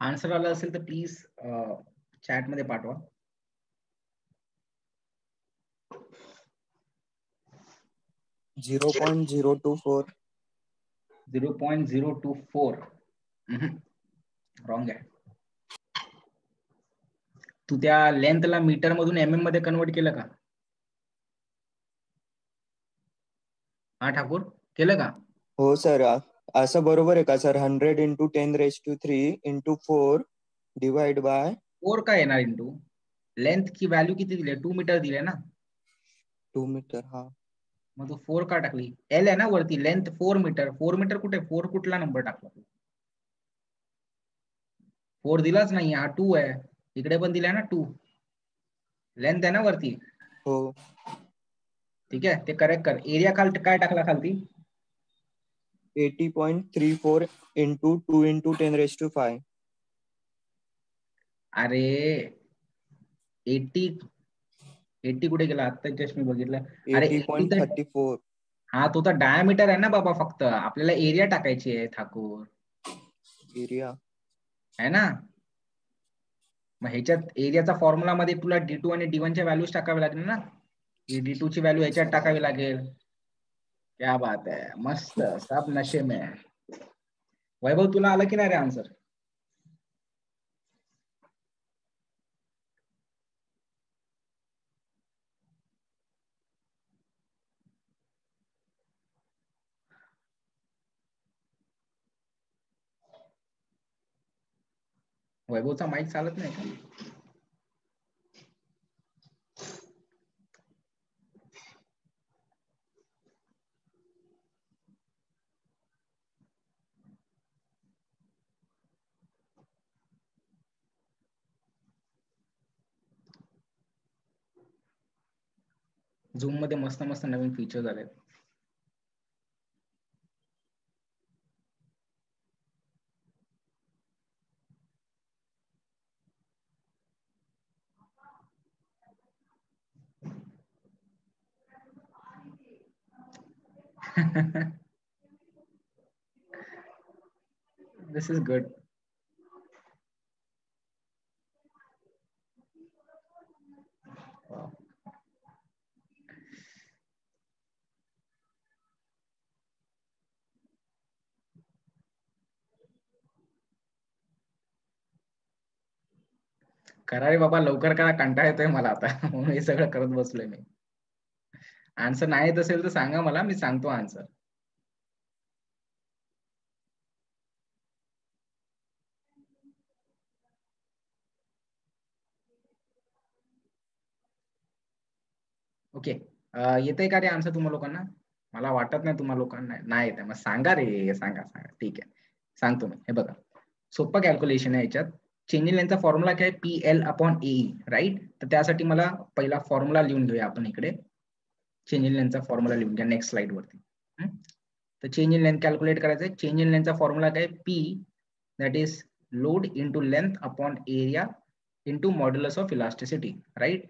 Speaker 1: Answer आला असेल तर प्लीज चॅट मध्ये पाठवा.
Speaker 2: 0.024.
Speaker 1: 0.024. रॉंग आहे. तू त्या लेंथला मीटर मधून एमएम मध्ये कन्वर्ट केलं का? हा ठाकूर, केलं का?
Speaker 2: हो सर, असं बरोबर आहे का sir? 100 into 10⁻³ into 4 divide by
Speaker 1: 4 का येणार इंटू लेंथ की व्हॅल्यू किती दिली? 2 मीटर दिले ना.
Speaker 2: 2 मीटर. हा,
Speaker 1: मग तू 4 का टाकली? एल आहे ना वरती, लेंथ 4 मीटर. 4 मीटर कुठे? 4 कुठला नंबर टाकला? 4 दिलाच नाही, हा 2 आहे. इकडे पण दिलाय ना 2. लेंथ आहे ना वरती.
Speaker 2: हो.
Speaker 1: ठीक आहे, ते करेक्ट कर. एरिया काय टाकला खालती?
Speaker 2: 80.34 into 2 into 10⁵.
Speaker 1: अरे 80 कुठे गेला? आता जस्ट मी बघितलं. अरे 80 तर
Speaker 2: 80.34.
Speaker 1: हा, तो तर डायमीटर आहे ना बाबा. फक्त आपल्याला एरिया टाकायची आहे ठाकूर,
Speaker 2: एरिया
Speaker 1: है ना. मग ह्याच्यात एरियाचा फॉर्म्युला मध्ये तुला D2 आणि D1 च्या व्हॅल्यूज टाकावे लागेल ना. D2 ची व्हॅल्यू ह्याच्यात टाकावी लागेल. क्या बात है, मस्त, सब नशे में. वैभव, तुला आलं की नाही रे आन्सर? वैभवचा माईक चालत नाही का? झूम मध्ये मस्त मस्त नवीन फीचर्स आलेत. This is good. Wow. करा रे बाबा, लवकर करा, कंटाळा येतोय मला आता. म्हणून हे सगळं करत बसलोय मी. आन्सर नाही येत असेल तर सांगा मला, मी सांगतो आन्सर. ओके, येतंय का रे आन्सर तुम्हा लोकांना? मला वाटत नाही तुम्हा लोकांना नाही येत. मग सांगा रे, सांगा सांगा. ठीक आहे, सांगतो मी. हे बघा, सोपं कॅल्क्युलेशन आहे याच्यात. चेंज इन लेंथचा फॉर्म्युला काय? PL/AE, right? तर त्यासाठी मला पहिला फॉर्म्युला लिहून घेऊया आपण इकडे. चेंज इन लेंथचा फॉर्म्युला लिहून घ्या नेक्स्ट स्लाइड वरती. तर चेंज इन लेंथ कॅल्क्युलेट करायचं. चेंज इन लेंथचा फॉर्म्युला काय? P, that is load into length upon area into modulus of elasticity, right?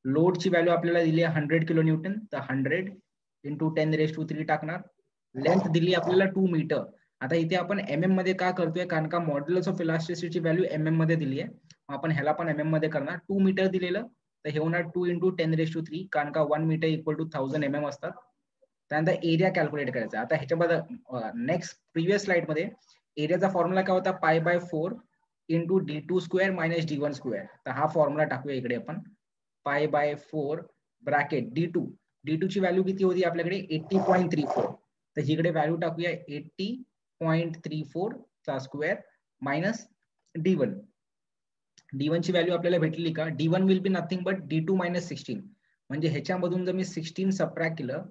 Speaker 1: लोडची व्हॅल्यू आपल्याला दिली आहे 100 किलो न्यूटन, तर 100 इंटू 10⁻³ टाकणार. लेंथ दिली आपल्याला 2 मीटर. आता इथे आपण MM मध्ये का करतोय? कारण का मॉड्युलस ऑफ इलास्टिसिटीची व्हॅल्यू MM मध्ये दिली आहे. आपण ह्याला पण MM मध्ये करणार. 2 मीटर दिलेलं, तर हे होणार 2 इंटू 10⁻³, कारण का 1 मीटर इक्वल टू 1000 mm असतात. त्यानंतर एरिया कॅल्क्युलेट करायचा. आता ह्याच्यामध्ये नेक्स्ट प्रिव्हियस स्लाइड मध्ये एरियाचा फॉर्म्युला काय होता? π/4 इंटू d2² मायनस d1². तर हा फॉर्म्युला टाकूया इकडे आपण. π/4 ब्रॅकेट d2 ची व्हॅल्यू किती होती आपल्याकडे? 80.34. तर इकडे व्हॅल्यू टाकूया 80.34 चा स्क्वेअर मायनस d1 ची व्हॅल्यू आपल्याला भेटली का? d1 will be nothing but d2 minus 16. म्हणजे ह्याच्यामधून जर मी 16 सबट्रॅक्ट केलं,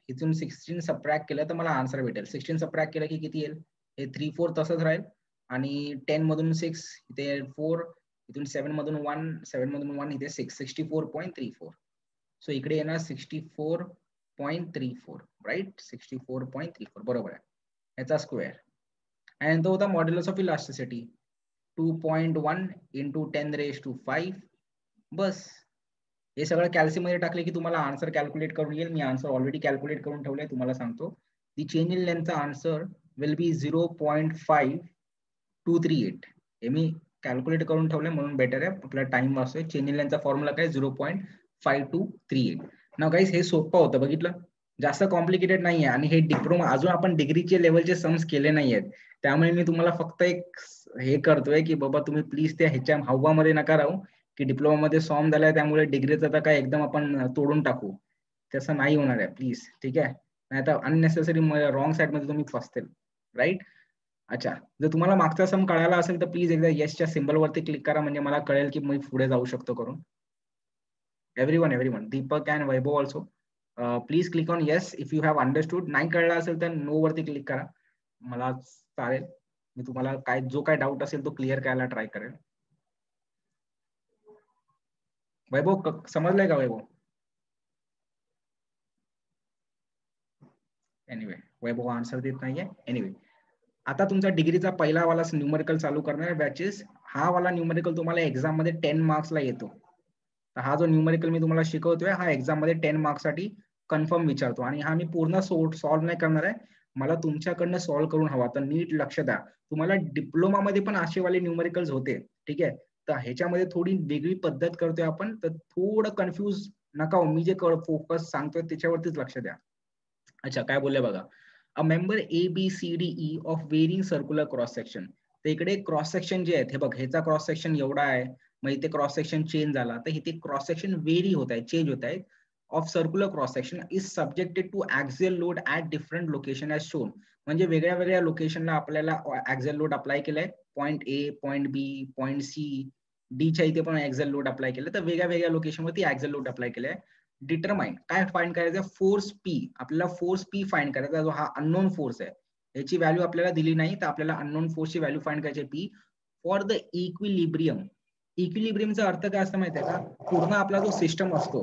Speaker 1: इथून 16 सबट्रॅक्ट केलं तर मला आन्सर भेटेल. 16 सबट्रॅक्ट केलं की किती येईल? हे 3 4 तसंच राहील, आणि 10 मधून 6 इथे 4, इथून 7 मधून 1, 7 मधून 1 इथे 6, 64.34. सो इकडे येणार 64.34, राईट? 64.34 बरोबर आहे, याचा स्क्वेअर. आणि तो होता मॉड्युलस ऑफ इलास्टिसिटी 2.1 इंटू 10⁵. बस हे सगळं कॅल्सी मध्ये टाकले की तुम्हाला आन्सर कॅल्क्युलेट करून येईल. मी आन्सर ऑलरेडी कॅल्क्युलेट करून ठेवलंय, तुम्हाला सांगतो. दी चेंज इन लेंथचा आन्सर विल बी 0.5238. हे मी कॅल्क्युलेट करून ठेवलंय म्हणून बेटर आहे, आपला टाइम वाचतोय. चेंज इन लेंथचा फॉर्म्युला काय? 0.5238. ना गाईस, हे सोपं होतं, बघितलं? जास्त कॉम्प्लिकेटेड नाही आहे. आणि हे डिप्लोमा, अजून आपण डिग्रीचे लेवलचे सम्स केले नाही आहेत, त्यामुळे मी तुम्हाला फक्त एक हे करतोय की बाबा तुम्ही प्लीज त्या ह्याच्या हवामध्ये नका राहू की डिप्लोमा मध्ये फॉर्म झालाय त्यामुळे डिग्रीचं तर काय एकदम आपण तोडून टाकू. तसं नाही होणार आहे, प्लीज. ठीक आहे? नाही तर अननेसेसरी रॉंग साईड मध्ये तुम्ही फसतील, राईट? अच्छा, जर तुम्हाला मागचा सम कळाला असेल तर प्लीज एकदा येसच्या सिम्बल वरती क्लिक करा, म्हणजे मला कळेल की मी पुढे जाऊ शकतो करून. Everyone, Deepak and Vaibhav also, please click on yes if you have understood. नाही कळला असेल तर नो वरती क्लिक करा, मला चालेल. मी तुम्हाला काय जो काय डाऊट असेल तो क्लिअर करायला ट्राय करेल. वैभव समजलंय का वैभव? एनिवे, वैभव आन्सर देत नाहीये. एनिवे, आता तुमचा डिग्रीचा पहिला वाला न्यूमेरिकल चालू करणार आहे बॅचेस. हा वाला न्यूमेरिकल तुम्हाला एक्झाम मध्ये 10 मार्क्सला येतो. तर हा जो न्यूमेरिकल मी तुम्हाला शिकवतोय हा एक्झाम मध्ये 10 मार्क्स साठी कन्फर्म विचारतो, आणि हा मी पूर्ण सॉल्व्ह नाही करणार आहे, मला तुमच्याकडनं सॉल्व्ह करून हवा. तर नीट लक्ष द्या. तुम्हाला डिप्लोमा मध्ये पण असे वाले न्यूमेरिकल्स होते, ठीक आहे? तर ह्याच्यामध्ये थोडी वेगळी पद्धत करतोय आपण, तर थोडं कन्फ्यूज नका हो. मी जे फोकस सांगतोय त्याच्यावरतीच लक्ष द्या. अच्छा, काय बोलले बघा. A member ABCDE of varying circular cross section. तर इकडे क्रॉस सेक्शन जे आहेत, हे बघ, ह्याचा क्रॉस सेक्शन एवढा आहे, मग इथे क्रॉस सेक्शन चेंज झाला, तर इथे क्रॉस सेक्शन वेरी होत आहे, चेंज होत आहे. Of circular cross section is subjected to axial load at different location as shown. म्हणजे वेगळ्या वेगळ्या लोकेशनला आपल्याला ऍक्सियल लोड अप्लाय केलाय. Point A, point B, point C, D च्या इथे पण ऍक्सियल लोड अप्लाय केलं, तर वेगळ्या वेगळ्या लोकेशनवरती ऍक्सियल लोड अप्लाय केलाय. डिटरमाइन, काय फाइंड करायचं? Force P. आपल्याला फोर्स P फाइंड करायचा, जो हा अननोन फोर्स आहे. याची व्हॅल्यू आपल्याला दिली नाही, तर आपल्याला अननोन फोर्सची व्हॅल्यू फाइंड करायची P फॉर द इक्विलिब्रियम. इक्विलिब्रियमचा अर्थ काय असतं माहिती आहे का? पूर्ण आपला जो सिस्टम असतो,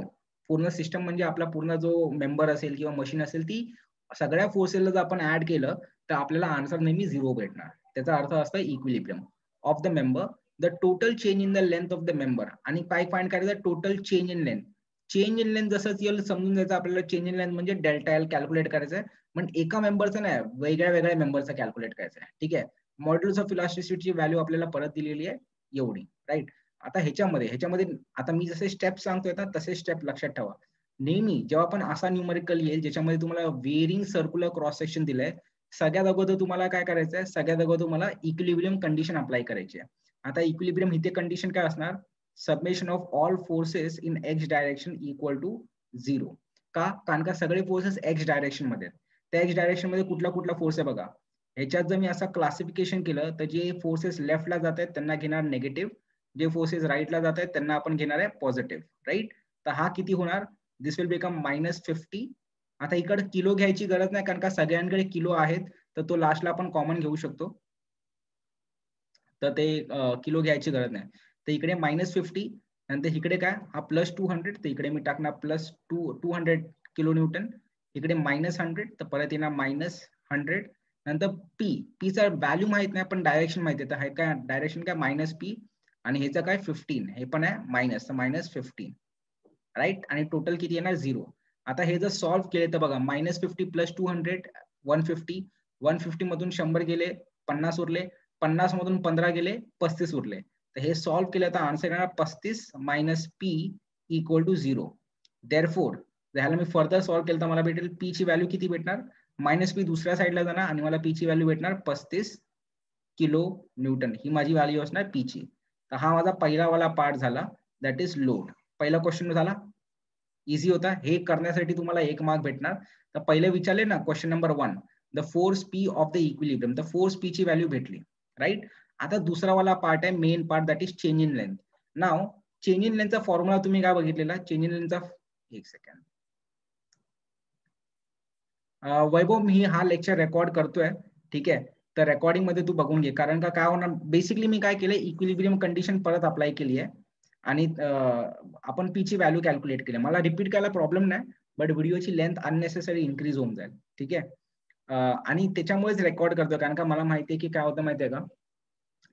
Speaker 1: पूर्ण सिस्टम म्हणजे आपला पूर्ण जो मेंबर असेल किंवा मशीन असेल ती सगळ्या फोर्सेसला जर आपण ऍड केलं तर आपल्याला आन्सर नेहमी 0 भेटणार. त्याचा अर्थ असतो equilibrium of the member, the total change in the length of the member. आणि काय फाइंड करायचं, total change in length. Change in length जसंच येईल समजून जायचं आपल्याला, चेंज इन लेंथ म्हणजे डेल्टा एल कॅल्क्युलेट करायचं आहे, पण एका मेंबरचं नाही, वेगळ्या वेगळ्या मेंबरचं कॅल्क्युलेट करायचं आहे. ठीक आहे. मॉड्युलस ऑफ इलास्टिसिटीची व्हॅल्यू आपल्याला परत दिलेली आहे एवढी, राईट. आता ह्याच्यामध्ये आता मी जसे स्टेप सांगतोय ना तसे स्टेप लक्षात ठेवा. नेहमी जेव्हा पण असा न्यूमरिकल येईल ज्याच्यामध्ये तुम्हाला वेरिंग सर्क्युलर क्रॉस सेक्शन दिलंय, सगळ्यात अगोदर तुम्हाला काय करायचं आहे, सगळ्यात अगोदर तुम्हाला इक्विलिब्रियम कंडिशन अप्लाय करायची आहे. आता इक्विलिब्रियम इथे कंडिशन काय असणार, summation of all forces in X direction equal to 0. का, कारण का सगळे फोर्सेस एक्स डायरेक्शन मध्ये आहेत. त्या एक्स डायरेक्शन मध्ये कुठला कुठला फोर्स आहे बघा. ह्याच्यात जर मी असं क्लासिफिकेशन केलं तर जे फोर्सेस लेफ्टला जात आहेत त्यांना घेणार निगेटिव्ह, जे फोर्सेस राईटला जात आहेत त्यांना आपण घेणार आहे पॉझिटिव्ह, राईट. तर हा किती होणार, दिस विल बिकम -50. आता इकडे किलो घ्यायची गरज नाही कारण का सगळ्यांकडे किलो आहेत, तर तो लास्टला आपण कॉमन घेऊ शकतो, तर ते किलो घ्यायची गरज नाही. तर इकडे -50, नंतर इकडे काय, हा +200, तर इकडे मी टाकणार +200 किलो न्यूटन, इकडे -100, तर परत येणार -100. नंतर पी चा व्हॅल्यू माहित नाही पण डायरेक्शन माहिती आहे, तर हे काय डायरेक्शन काय -p, आणि ह्याचं काय 15, हे पण आहे मायनस, तर -15, राईट. आणि टोटल किती येणार 0. आता हे जर सॉल्व्ह केले तर बघा, -50 + 200 150, 150 मधून 100 गेले 50 उरले, 50 मधून 15 गेले 35 उरले. तर हे सॉल्व्ह केलं तर आन्सर येणार 35 - p = 0. देअरफॉर ह्याला मी फर्दर सॉल्व्ह केलं तर मला भेटेल p ची व्हॅल्यू किती भेटणार, -p दुसऱ्या साईडला जाणार आणि मला p ची व्हॅल्यू भेटणार 35 किलो न्यूटन. ही माझी व्हॅल्यू असणार p ची. तर हा माझा पहिला वाला पार्ट झाला, दॅट इज लोड. पहिला क्वेश्चन झाला, इझी होता. हे करण्यासाठी तुम्हाला 1 मार्क भेटणार. तर पहिले विचारले ना question number 1, the force P of the equilibrium, तर फोर्स पी ची व्हॅल्यू भेटली, राईट. आता दुसरा वाला पार्ट आहे, main part, that is change in length. Now change in लेंथचा फॉर्म्युला तुम्ही काय बघितलेला, चेंज इन लेंथचा, एक सेकंड वैभव, मी हा लेक्चर रेकॉर्ड करतोय, ठीक आहे. तर रेकॉर्डिंग मध्ये तू बघून घे, कारण का काय होणार, बेसिकली मी काय केलंय, इक्विलिब्रियम कंडिशन परत अप्लाय केली आहे आणि आपण पी ची व्हॅल्यू कॅल्क्युलेट केली. मला रिपीट करायला प्रॉब्लेम नाही, बट व्हिडिओची लेंथ अननेसेसरी इन्क्रीज होऊन जाईल, ठीक आहे. आणि त्याच्यामुळेच रेकॉर्ड करतो, कारण का मला माहिती आहे की काय होतं माहिती आहे का,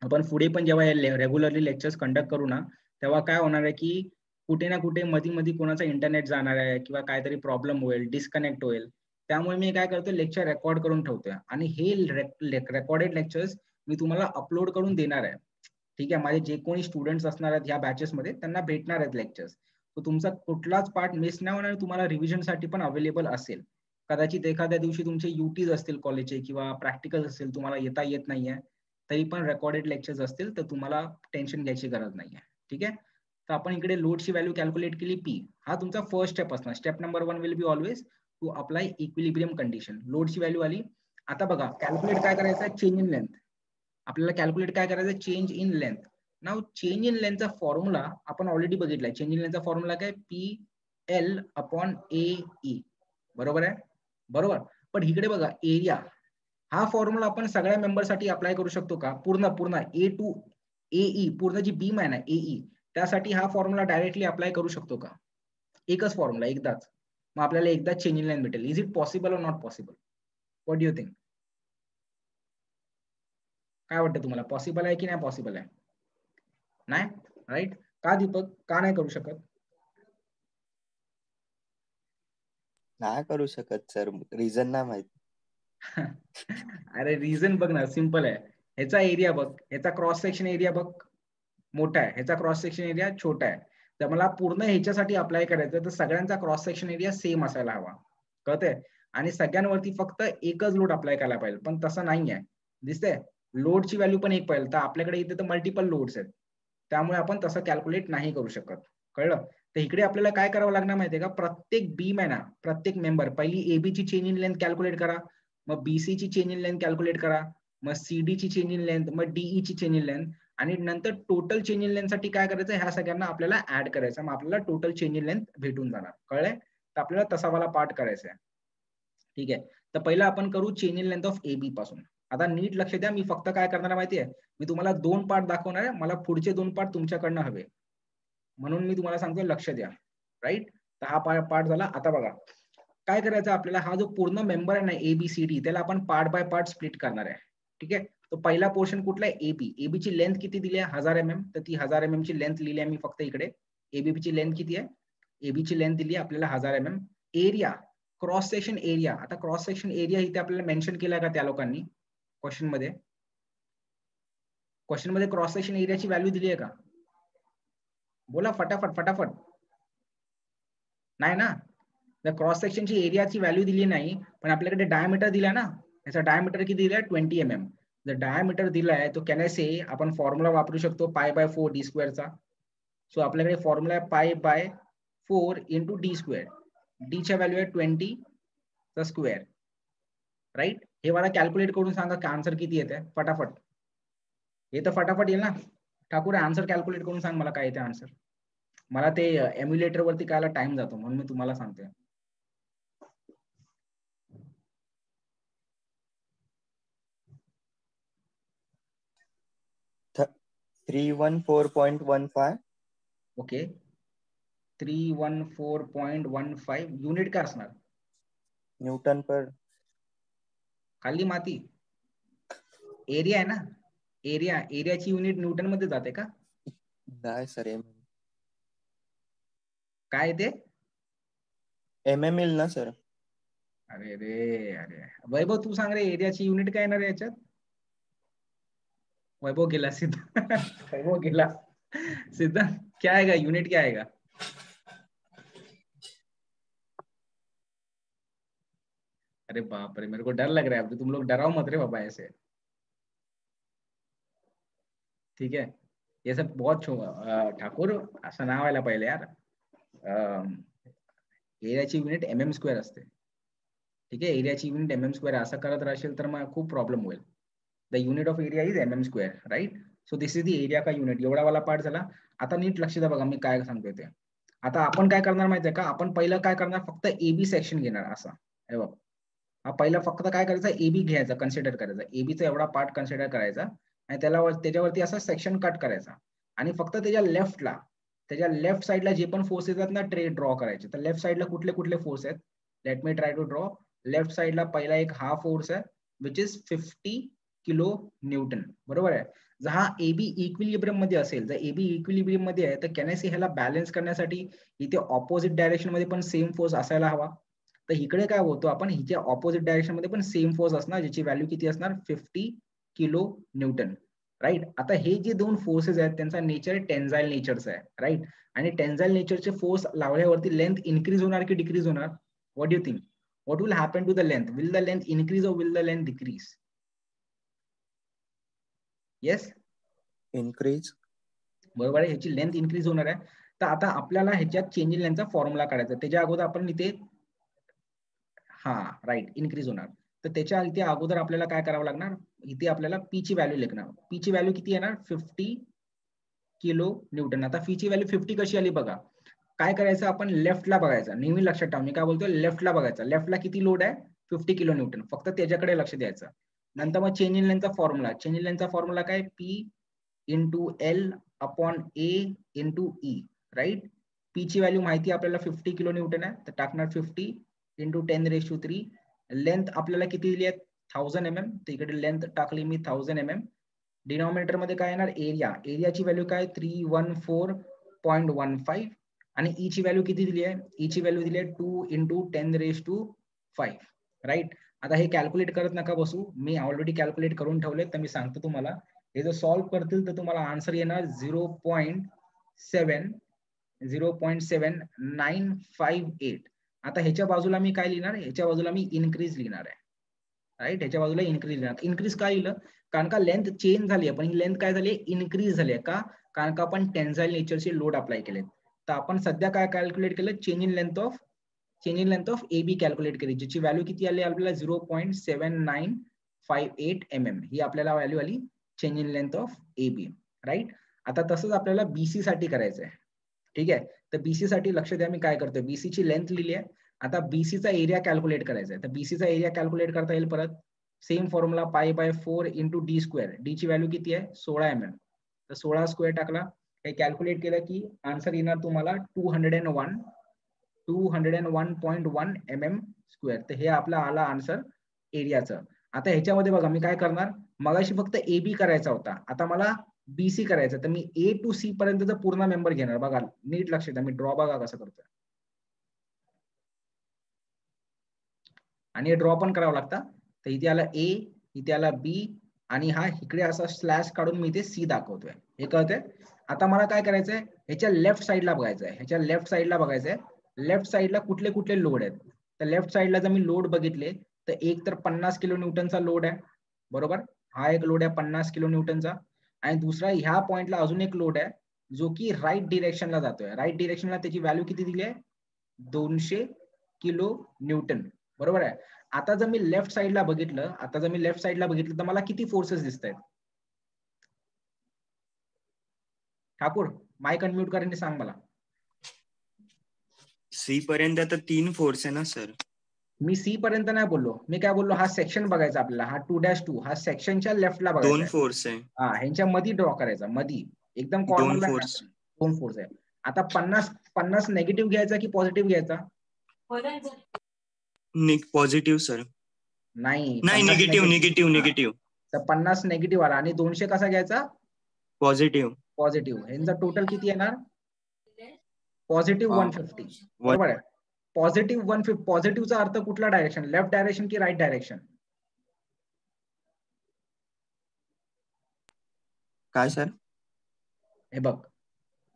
Speaker 1: आपण पुढे पण जेव्हा रेग्युलरली लेक्चर्स कंडक्ट करू ना, तेव्हा काय होणार आहे की कुठे ना कुठे मध्ये मध्ये कोणाचा इंटरनेट जाणार आहे किंवा काहीतरी प्रॉब्लेम होईल, डिस्कनेक्ट होईल. त्यामुळे मी काय करतो, लेक्चर रेकॉर्ड करून ठेवतोय आणि हे रेकॉर्डेड लेक्चर्स मी तुम्हाला अपलोड करून देणार आहे, ठीक आहे. माझे जे कोणी स्टुडंट्स असणार आहेत या बॅचेस मध्ये त्यांना भेटणार आहेत लेक्चर्स, तर तुमचा कुठलाच पार्ट मिस नाही होणार, तुम्हाला रिव्हिजन साठी पण अवेलेबल असेल. कदाचित एखाद्या दिवशी तुमचे युटीज असतील कॉलेजचे किंवा प्रॅक्टिकल असेल, तुम्हाला येता येत नाहीये, तरी पण रेकॉर्डेड लेक्चर्स असतील, तर तुम्हाला टेन्शन घ्यायची गरज नाहीये, ठीक आहे. तर आपण इकडे लोडची व्हॅल्यू कॅल्क्युलेट केली पी, हा तुमचा फर्स्ट स्टेप असणार. Step number 1 will be always to apply equilibrium condition. लोडची व्हॅल्यू आली. आता बघा कॅल्क्युलेट काय करायचं आहे, चेंज इन लेंथ. आपल्याला कॅल्क्युलेट काय करायचं, change in length. Now change in लेंथचा फॉर्म्युला आपण ऑलरेडी बघितलाय. चेंज इन लेंथचा फॉर्म्युला काय, PL/AE, बरोबर आहे, बरोबर. पण इकडे बघा एरिया, हा फॉर्म्युला आपण सगळ्या मेंबरसाठी अप्लाय करू शकतो का, पूर्ण ए टू एई, पूर्ण जी बीम आहे ना एई, त्यासाठी हा फॉर्म्युला डायरेक्टली अप्लाय करू शकतो का, एकच फॉर्म्युला एकदाच, मग आपल्याला एकदाच चेंज इन लेंथ भेटेल. इज इट पॉसिबल और not possible, what do you think, काय वाटतं तुम्हाला, पॉसिबल आहे की नाही पॉसिबल आहे, नाही, राईट. का दीपक, का नाही करू शकत,
Speaker 2: नाही करू शकत सर, रिझन नाही माहिती.
Speaker 1: अरे रिझन बघ ना, सिंपल आहे. ह्याचा एरिया बघ, ह्याचा क्रॉस सेक्शन एरिया बघ मोठा आहे, ह्याचा क्रॉस सेक्शन एरिया छोटा आहे. तर मला पूर्ण ह्याच्यासाठी अप्लाय करायचं तर सगळ्यांचा क्रॉस सेक्शन एरिया सेम असायला हवा, कळतंय. आणि सगळ्यांवरती फक्त एकच लोड अप्लाय करायला पाहिजे, पण तसं नाही आहे, दिसतंय. लोडची व्हॅल्यू पण एक पाहिजे, तर आपल्याकडे इथे तर मल्टिपल लोड्स आहेत, त्यामुळे आपण तसं कॅल्क्युलेट नाही करू शकत, कळलं. तर इकडे आपल्याला काय करावं लागणार माहितीये का, प्रत्येक बीम आहे ना, प्रत्येक मेंबर, पहिली एबी ची चेंज इन लेंथ कॅल्क्युलेट करा, मग बीसी ची चेंज इन लेंथ कॅल्क्युलेट करा, मग सीडी ची चेंज इन लेंथ, मग डीई ची चेंज इन लेंथ, आणि नंतर टोटल चेंज इन लेंथ साठी काय करायचं, ह्या सगळ्यांना आपल्याला ऍड करायचं, मग आपल्याला टोटल चेंज इन लेंथ भेटून जाणार, कळलंय. तर आपल्याला तसा वाला पार्ट करायचा आहे, ठीक आहे. तर पहिला आपण करू change in length of AB पासून. आता नीट लक्ष द्या, मी फक्त काय करणार माहितीये, मी तुम्हाला 2 पार्ट दाखवणार आहे, मला पुढचे 2 पार्ट तुमच्याकडनं हवे, म्हणून मी तुम्हाला सांगतोय लक्ष द्या, राईट. तर हा पार्ट झाला. आता बघा काय करायचं आपल्याला, हा जो पूर्ण मेंबर आहे ना ABCD त्याला आपण पार्ट बाय पार्ट स्प्लिट करणार आहे. ठीक आहे, तो पहिला पोर्शन कुठला आहे AB. AB ची लेंथ किती दिली आहे 1000 mm, तर ती 1000 mm ची लेंथ लिहिली आहे मी फक्त इकडे. ABB ची लेंथ किती आहे, AB ची लेंथ दिली आहे आपल्याला 1000 mm. Area, cross section area, आता क्रॉस सेक्शन एरिया इथे आपल्याला मेन्शन केलाय का त्या लोकांनी क्वेश्चन मध्ये? क्वेश्चन मध्ये क्रॉस सेक्शन एरियाची व्हॅल्यू दिली आहे का? बोला फटाफट फटाफट. नाही ना, त्या क्रॉस सेक्शनची एरियाची व्हॅल्यू दिली नाही, पण आपल्याकडे डायमीटर दिला ना, याचा डायमीटर किती दिलाय 20 mm. जर डायमीटर दिलाय तो कॅन आय से आपण फॉर्म्युला वापरू शकतो π/4 d स्क्वेअरचा. सो आपल्याकडे फॉर्म्युला आहे π/4 इंटू डी स्क्वेअर. डी च्या व्हॅल्यू आहे 20 चा स्क्वेअर, राईट. हे मला कॅल्क्युलेट करून सांगा की आन्सर किती येते फटाफट. हे तर फटाफट येईल ना ठाकूर, आन्सर कॅल्क्युलेट करून सांग मला काय येते आन्सर. मला ते एम्युलेटर वरती कायला टाइम जातो म्हणून मी तुम्हाला सांगते.
Speaker 2: थ 314.15.
Speaker 1: ओके, 314.15 युनिट काय असणार?
Speaker 2: न्यूटन पर.
Speaker 1: खाली माती. एरिया आहे ना, एरियाची युनिट न्यूटन मध्ये जाते का?
Speaker 2: नाही सर,
Speaker 1: काय ते
Speaker 2: MM येईल ना सर.
Speaker 1: अरे रे अरे वैभव तू सांग रे, एरियाची युनिट काय येणार याच्यात? वैभव गेला, सिद्धांत वैभव गेला. सिद्धांत क्या आएगा, यूनिट क्या आएगा? अरे बाप रे, मेरे को डर लग रहा है, अब तुम लोग डराओ मत रे बाबा ऐसे. ठीक है, ये सब बहुत ठाकूर असं नाव व्हायला पहिले यार. एरियाची युनिट MM स्क्वेअर असते. ठीक आहे, एरियाची युनिट MM स्क्वेअर असं करत राहशील तर मग खूप प्रॉब्लेम होईल. The unit of area is MM square, right. So this is the area का युनिट. एवढा वाला पार्ट झाला. आता नीट लक्ष द्या बघा मी काय सांगतोय ते. आता आपण काय करणार माहितीये का, आपण पहिलं काय करणार, फक्त AB सेक्शन घेणार. असा हे बघ, हा पहिला फक्त काय करायचा, AB घ्यायचा, कन्सिडर करायचा. एबीचा एवढा पार्ट कन्सिडर करायचा आणि त्याच्यावरती असा सेक्शन कट करायचा आणि फक्त त्याच्या लेफ्ट साईडला जे पण फोर्स येतात ना ट्रे ड्रॉ करायचे. तर लेफ्ट साईडला कुठले कुठले फोर्स आहेत, let me try to draw. Left साईडला पहिला एक हा फोर्स आहे विच इज 50 किलो न्यूटन, बरोबर आहे. जर हा AB इक्विलिब्रियम मध्ये असेल, जर AB इक्विलिब्रियम मध्ये आहे तर कॅन आय से ह्याला बॅलन्स करण्यासाठी इथे ऑपोजिट डायरेक्शन मध्ये पण सेम फोर्स असायला हवा. तर इकडे काय होतो, आपण हिच्या ऑपोजिट डायरेक्शन मध्ये पण सेम फोर्स असणार, ज्याची व्हॅल्यू किती असणार 50 किलो न्यूटन, राईट. आता हे जे दोन फोर्सेस आहेत त्यांचा नेचर टेन्जाईल नेचरचा आहे, राईट. आणि टेन्जाईल नेचरचे फोर्स लावल्यावरती लेंथ इन्क्रीज होणार की डिक्रीज होणार? What do you think, what will happen to the length? Will the length increase or will the length decrease? Yes,
Speaker 2: increase.
Speaker 1: बरोबर आहे, ह्याची लेंथ इन्क्रीज होणार आहे. तर आता आपल्याला ह्याच्यात चेंज इन लेंथचा फॉर्म्युला काढायचा. त्याच्या अगोदर आपण इथे हा राईट इन्क्रीज होणार. तर त्याच्या इथे अगोदर आपल्याला काय करावं लागणार, इथे आपल्याला पी ची व्हॅल्यू लिखणार. पी ची व्हॅल्यू किती येणार 50 किलो न्यूटन. आता पी ची व्हॅल्यू 50 कशी आली बघा. काय करायचं, आपण लेफ्टला बघायचं. नेहमी लक्षात ठेवा मी काय बोलतोय, लेफ्टला बघायचं. लेफ्टला किती लोड आहे 50 किलो न्यूटन, फक्त त्याच्याकडे लक्ष द्यायचं. नंतर मग चेंज इन लेंथचा फॉर्म्युला. चेंज इन लेंथचा फॉर्म्युला काय, P into L upon A into E, right. P ची व्हॅल्यू माहिती आपल्याला 50 किलो न्यूटन आहे, तर टाकणार 50 इंटू 10⁻3. लेंथ आपल्याला किती दिली आहे 1000 mm, तर इकडे लेंथ टाकली मी 1000 mm. डिनॉमिनेटर मध्ये काय येणार एरिया. एरियाची व्हॅल्यू काय 314.15 आणि ई ची व्हॅल्यू किती दिली आहे, ई ची व्हॅल्यू दिली आहे 2 इंटू 10⁵, राईट. आता हे कॅल्क्युलेट करत नका बसू, मी ऑलरेडी कॅल्क्युलेट करून ठेवले, तर मी सांगतो तुम्हाला. हे जर सॉल्व्ह करतील तर तुम्हाला आन्सर येणार 0.7958. आता ह्याच्या बाजूला मी काय लिहिणार, ह्याच्या बाजूला मी इन्क्रीज लिहिणार आहे, राईट. ह्याच्या बाजूला इन्क्रीज लिहिणार. इन्क्रीज काय लिहिलं, कारण का लेंथ चेंज झाली आहे, पण ही लेंथ काय झाली इन्क्रीज झाली आहे का, कारण का आपण टेन्साईल नेचरचे लोड अप्लाय केले. तर आपण सध्या काय कॅल्क्युलेट केलं, change in length of AB calculate केली, ज्याची व्हॅल्यू किती आली आपल्याला 0.7958 mm. ही आपल्याला व्हॅल्यू आली change in length of AB, right. आता तसंच आपल्याला BC साठी करायचं आहे, ठीक आहे. तर BC साठी लक्ष द्या मी काय करतोय, BC ची लेंथ लिहिली आहे. आता BC चा एरिया कॅल्क्युलेट करायचा आहे. तर BC चा एरिया कॅल्क्युलेट करता येईल परत same formula π/4 into D square. D ची व्हॅल्यू किती आहे 16 mm, तर 16 स्क्वेअर टाकला, हे कॅल्क्युलेट केलं की आन्सर येणार तुम्हाला 201 201.1 mm². तर हे आपला आला आन्सर एरियाचं. आता ह्याच्यामध्ये बघा मी काय करणार, मगाशी फक्त AB करायचा होता, आता मला BC करायचं, तर मी A to C पर्यंतचा पूर्ण मेंबर घेणार. बघा नीट लक्ष द्या, मी ड्रॉ बघा कसं करतोय, आणि ड्रॉ पण करावं लागतं. तर इथे आला A, इथे आला B, आणि हा इकडे असा स्लॅश काढून मी इथे C दाखवतोय. हे कळतंय? आता मला काय करायचंय, ह्याच्या लेफ्ट साईडला बघायचंय, ह्याच्या लेफ्ट साईडला बघायचंय. लेफ्ट साईडला कुठले कुठले लोड आहेत. तर लेफ्ट साईडला जर मी लोड बघितले तर एक तर 50 किलो न्यूटनचा लोड आहे, बरोबर. हा एक लोड आहे 50 किलो न्यूटनचा. आणि दुसरा ह्या पॉइंटला अजून एक लोड आहे जो की राईट डिरेक्शनला जातोय. राईट डिरेक्शनला त्याची व्हॅल्यू किती दिली आहे, 200 किलो न्यूटन, बरोबर आहे. आता जर मी लेफ्ट साईडला बघितलं, तर मला किती फोर्सेस दिसत आहेत. ठाकूर माइक अनम्यूट करायला सांग मला.
Speaker 2: C पर्यंत तर 3 फोर्स आहे ना सर.
Speaker 1: मी C पर्यंत नाही बोललो, मी काय बोललो, हा सेक्शन बघायचा आपल्याला, हा 2-2 हा सेक्शनच्या लेफ्टला बघायचा
Speaker 2: 2 फोर्स आहे.
Speaker 1: हा, ह्यांच्या मध्ये ड्रॉ करायचा, मध्ये एकदम
Speaker 2: 2
Speaker 1: कॉर्नरला.
Speaker 2: फोर्स.
Speaker 1: 2 फोर्स आहे. आता 50 नेगेटिव्ह घ्यायचा की पॉझिटिव्ह घ्यायचा?
Speaker 2: Positive sir.
Speaker 1: नाही,
Speaker 2: नाही, निगेटिव्ह.
Speaker 1: तर 50 नेगेटिव्ह आला, आणि 200 कसा घ्यायचा? पॉझिटिव्ह. ह्यांचा टोटल किती येणार? पॉझिटिव्ह 150, बरोबर आहे. पॉझिटिव्ह 150. पॉझिटिव्हचा अर्थ कुठला डायरेक्शन, लेफ्ट डायरेक्शन की राईट डायरेक्शन?
Speaker 2: काय सर?
Speaker 1: हे बघ,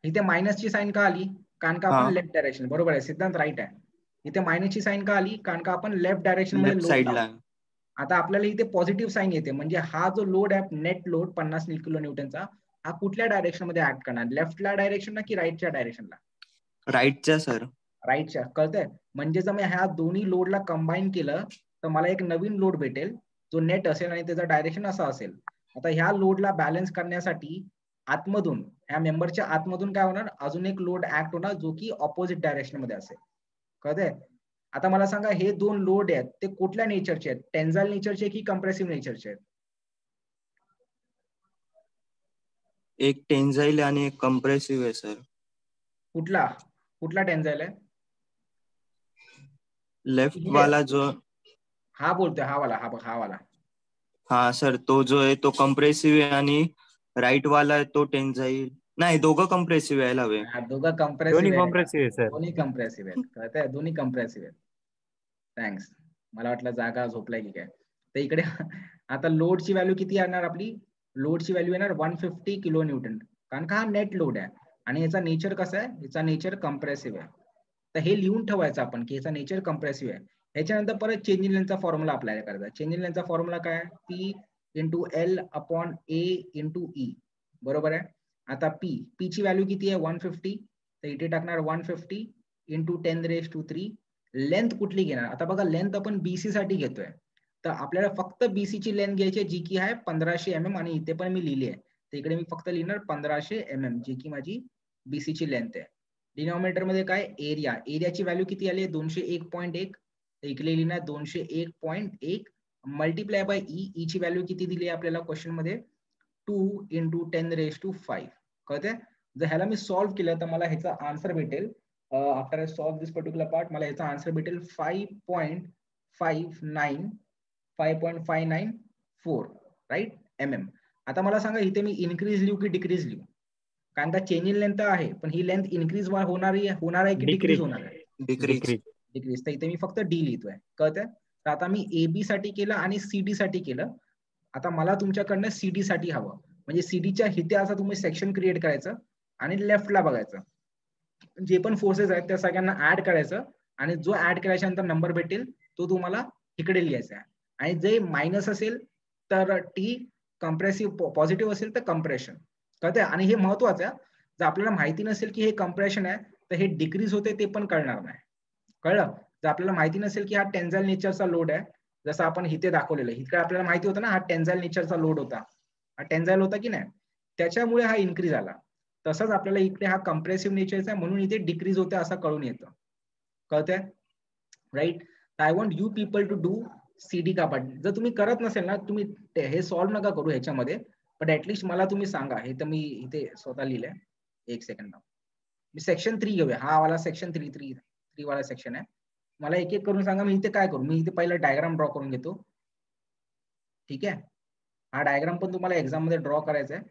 Speaker 1: इथे मायनसची साईन का आली, कारण का आपण लेफ्ट डायरेक्शन, बरोबर आहे, सिद्धांत राईट आहे. इथे मायनसची साईन का आली, कारण का आपण लेफ्ट डायरेक्शन मध्ये लोड लावतो. आता आपल्याला इथे पॉझिटिव्ह साईन येते, म्हणजे हा जो लोड आहे, नेट लोड 50 किलो न्यूटनचा, हा कुठल्या डायरेक्शन मध्ये ऍक्ट करणार, लेफ्टला डायरेक्शनला की राईटच्या डायरेक्शनला?
Speaker 2: राईटच्या सर.
Speaker 1: राईटच्या, कळतंय? म्हणजे जर मी ह्या दोन्ही लोडला कंबाईन केलं तर मला एक नवीन लोड भेटेल जो नेट असेल आणि त्याचा डायरेक्शन असा असेल. आता ह्या लोडला बॅलन्स करण्यासाठी आतमधून, ह्या मेंबरच्या आतमधून काय होणार, अजून एक लोड ऍक्ट होणार जो की ऑपोजिट डायरेक्शन मध्ये असेल. कळतंय? आता मला सांगा, हे दोन लोड आहेत ते कुठल्या नेचरचे आहेत, टेन्साइल नेचरचे की कंप्रेसिव्ह नेचरचे आहेत?
Speaker 2: एक टेन्साइल आणि एक कंप्रेसिव्ह आहे सर.
Speaker 1: कुठला टेन्साइल आहे?
Speaker 2: लेफ्ट वाला जो
Speaker 1: हा बोलतोय, हा वाला.
Speaker 2: हा सर, तो जो आहे तो कंप्रेसिव्ह आहे, आणि राईट वाला आहे तो टेन्साइल. नाही, दोघं कंप्रेसिव्ह यायला हवे.
Speaker 1: दोघं कंप्रेसिव्ह आहे, दोन्ही कंप्रेसिव्ह आहेत. कळतंय? दोन्ही कंप्रेसिव्ह आहेत. थँक्स, मला वाटलं जागा झोपलाय की काय. तर इकडे आता लोडची व्हॅल्यू किती येणार आपली, लोडची व्हॅल्यू येणार 150 किलो न्यूटन, कारण का हा नेट लोड आहे आणि याचा नेचर कसा आहे, याचा नेचर कंप्रेसिव्ह आहे. तर हे लिहून ठेवायचं आपण की याचा नेचर कंप्रेसिव्ह आहे. ह्याच्यानंतर परत चेंज इन लेंथचा फॉर्म्युला अप्लाय करायचा. चेंज इन लेंथचा फॉर्म्युला काय, P × L/A × E, बरोबर आहे. आता P ची व्हॅल्यू किती आहे, 150, तर इथे टाकणार 150 × 10⁻³ लेंथ कुठली घेणार, आता बघा लेंथ आपण BC साठी घेतोय, तर आपल्याला फक्त BC ची लेंथ घ्यायची जी की आहे 1500 mm, आणि इथे पण मी लिहिली आहे, तर इकडे मी फक्त लिहिणार 1500 mm, जी की माझी BC ची लेंथ आहे. डिनॉमिनेटर मध्ये काय, एरियाची व्हॅल्यू किती आली, 201.1, तर इकडे लिहिणार 201.1 मल्टिप्लाय बाय E ची व्हॅल्यू किती दिली आहे आपल्याला क्वेश्चन मध्ये, 2 × 10⁻⁵. कळतंय? जर ह्याला मी सॉल्व्ह केलं तर मला ह्याचा आन्सर भेटेल, after I solve this particular part, मला ह्याचा आन्सर भेटेल 5.594 राईट mm. आता मला सांगा, इथे मी इन्क्रीज लिहू की डिक्रीज लिहू, कारण का चेंज इन लेंथ आहे, पण ही लेंथ इन्क्रीज होणार आहे की डिक्रीज होणार आहे? डिक्रीज. तर इथे मी फक्त D लिहितोय. कळतंय? तर आता मी AB साठी केलं आणि CD साठी केलं. आता मला तुमच्याकडनं CD साठी हवं, म्हणजे CDच्या इथे असं तुम्ही सेक्शन क्रिएट करायचं आणि लेफ्टला बघायचं, जे पण फोर्सेस आहेत त्या सगळ्यांना ऍड करायचं, आणि जो ऍड केल्याच्या नंतर नंबर भेटेल तो तुम्हाला इकडे लिहायचा आहे, आणि जे मायनस असेल तर T कंप्रेसिव्ह, पॉझिटिव्ह असेल तर कंप्रेशन. कळतंय? आणि हे महत्वाचं आहे, जर आपल्याला माहिती नसेल की हे कंप्रेशन आहे तर हे डिक्रीज होते ते पण कळणार नाही. कळलं? जर आपल्याला माहिती नसेल की हा टेन्साइल नेचरचा लोड आहे, जसं आपण इथे दाखवलेलं आहे, इकडे आपल्याला माहिती होतं ना हा टेन्साइल नेचरचा लोड होता, हा टेन्साइल होता की नाही, त्याच्यामुळे हा इन्क्रीज आला. तसंच आपल्याला इकडे हा कंप्रेसिव्ह नेचरचा आहे म्हणून इथे डिक्रीज होते असं कळून येतं. कळतंय? Right. I want you people to do CD का पार्ट. जर तुम्ही करत नसेल ना, तुम्ही हे सॉल्व्ह नका करू ह्याच्यामध्ये, पण ऍटलीस्ट मला तुम्ही सांगा. हे तर मी इथे स्वतः लिहिलंय, एक सेकंड. मी सेक्शन 3 घेऊया, हा वाला सेक्शन 3 3 वाला सेक्शन आहे. मला एक एक करून सांगा मी इथे काय करू. मी इथे पहिला डायग्राम ड्रॉ करून घेतो. ठीक आहे. हा डायग्राम पण तुम्हाला एक्झाम मध्ये ड्रॉ करायचा आहे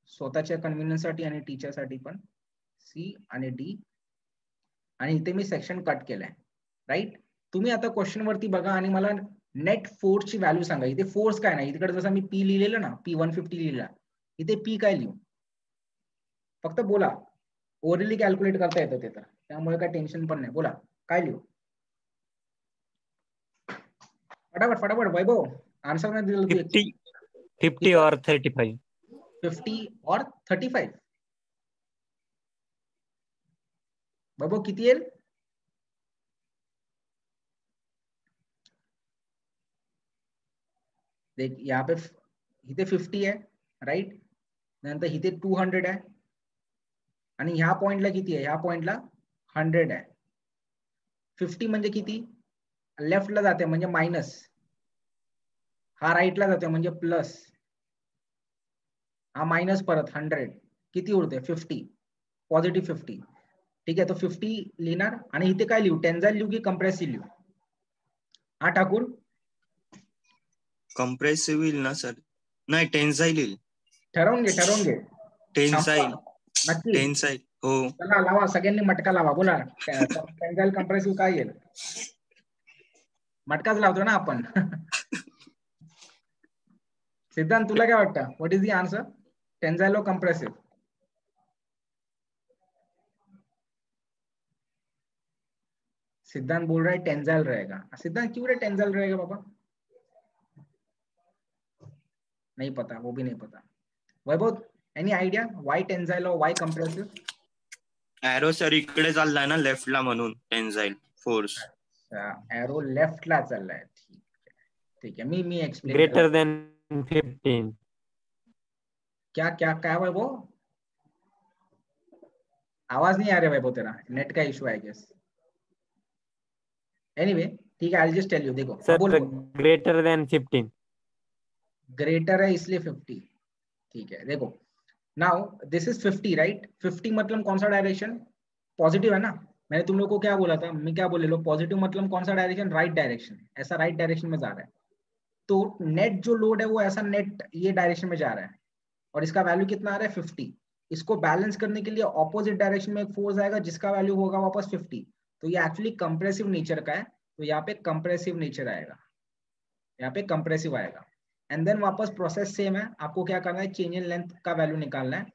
Speaker 1: स्वतःच्या कन्व्हिनियन्ससाठी आणि टीचरसाठी पण. सी आणि डी आणि इथे मी सेक्शन कट केलाय. राईट. तुम्ही आता क्वेश्चन वरती बघा आणि मला नेट फोर्सची व्हॅल्यू सांगा. इथे फोर्स काय नाही, इकडे जसं मी पी लिहिलेलं ना, P150 लिहिला, इथे पी काय लिहू? फक्त बोला. ओरली कॅल्क्युलेट करता येतं ते, तर त्यामुळे काय टेन्शन पण नाही. बोला काय लिहू? फटाफट फटाफट वैभव, आन्सर नाही दिलं तू.
Speaker 3: 50 और 35.
Speaker 1: 50 और 35. वैभव किती येईल? देख यहाँ पे इथे 50 आहे, राईट. नंतर इथे 200 आहे आणि ह्या पॉइंटला किती आहे? ह्या पॉइंटला 100 आहे. 50 म्हणजे किती? लेफ्टला जाते म्हणजे मायनस, हा राईटला जाते म्हणजे प्लस, हा मायनस परत 100. किती उरते? 50. पॉझिटिव्ह 50. ठीक आहे. तो 50 लिहिणार आणि इथे काय लिहू? टेन्साइल लिहू की कंप्रेसिव्ह लिहू? हा ठाकूर
Speaker 2: कम्प्रेसिव्ह येईल ना सर? नाही, टेन्साईल येईल.
Speaker 1: ठरवून घे.
Speaker 2: टेन्साईल.
Speaker 1: नक्की.
Speaker 2: टेन्साईल. हो.
Speaker 1: चला लावा, सगळ्यांनी मटका लावा. बोला टेन्साइल कंप्रेसिव्ह काय येईल? मटकाच लावतो ना आपण. सिद्धांत तुला काय वाटतं? What is the answer? Tensile और कंप्रेसिव्ह? सिद्धांत बोल रहा है टेंजाइल रहेगा. सिद्धांत क्यों रे टेंजाइल रहेगा बाबा? नहीं पता, वो भी नहीं पता. वैभव एनी आइडिया व्हाई टेंजाइल और व्हाई कंप्रेसिव?
Speaker 2: एरो सर इकडे चाललाय ना लेफ्टला, म्हणून टेन्साईल फोर्स.
Speaker 1: एरो लेफ्टला चाललाय. ठीक है. मी एक्सप्लेन
Speaker 3: ग्रेटर देन 15.
Speaker 1: क्या क्या क्या वैभव? आवाज नहीं आ रहा वैभव, तेरा नेट का इशू है गेस. एनीवे ठीक है, I will just tell you. देखो
Speaker 3: सर
Speaker 1: बोल.
Speaker 3: Greater than 15.
Speaker 1: ग्रेटर है इसलिए 50. ठीक है. देखो नाउ दिस इज 50, राइट. 50 मतलब कौन सा डायरेक्शन? पॉजिटिव है ना. मैंने तुम लोग को क्या बोला था? मैं क्या बोले लो? पॉजिटिव मतलब कौन सा डायरेक्शन? Right direction. ऐसा राइट डायरेक्शन में जा रहा है. तो नेट जो लोड है वो ऐसा नेट ये डायरेक्शन में जा रहा है और इसका वैल्यू कितना आ रहा है? 50. इसको बैलेंस करने के लिए ऑपोजिट डायरेक्शन में एक फोर्स आएगा जिसका वैल्यू होगा वापस 50. तो ये एक्चुअली कंप्रेसिव नेचर का है. तो यहाँ पे कंप्रेसिव नेचर आएगा, यहाँ पे कंप्रेसिव आएगा. एंड देन वापस प्रोसेस सेम है. आपको क्या करना है? चेंज इन लेंथ का वैल्यू निकालना है.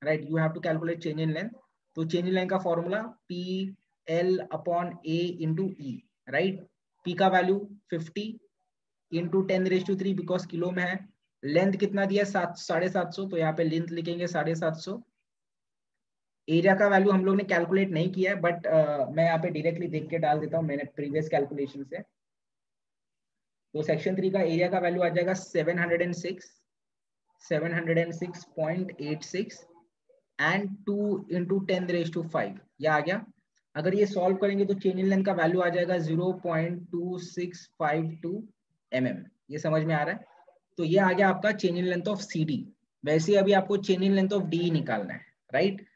Speaker 1: Right. You have to calculate change in length. तो चेंज इन लेंथ का formula PL/A into E. Right. P का वैल्यू 50 इंटू 10⁻³ बिकॉज किलो में है. लेंथ कितना दिया? 750. तो यहाँ पे लेंथ लिखेंगे 750. एरिया का वैल्यू हम लोग ने कैलकुलेट नहीं किया है, बट मैं यहाँ पे डायरेक्टली देख के डाल देता हूँ मैंने प्रीवियस कैलकुलेशन से. तो सेक्शन 3 का एरिया का वैल्यू आ जाएगा 706.86 एंड 2 इंटू 10⁻5. यह आ गया. अगर ये सॉल्व करेंगे तो चेन इन लेंथ का वैल्यू आ जाएगा 0.2652 mm. ये समझ में आ रहा है? तो ये आ गया आपका chain in length of CD. वैसे अभी आपको chain in length of DE निकालना है. राइट.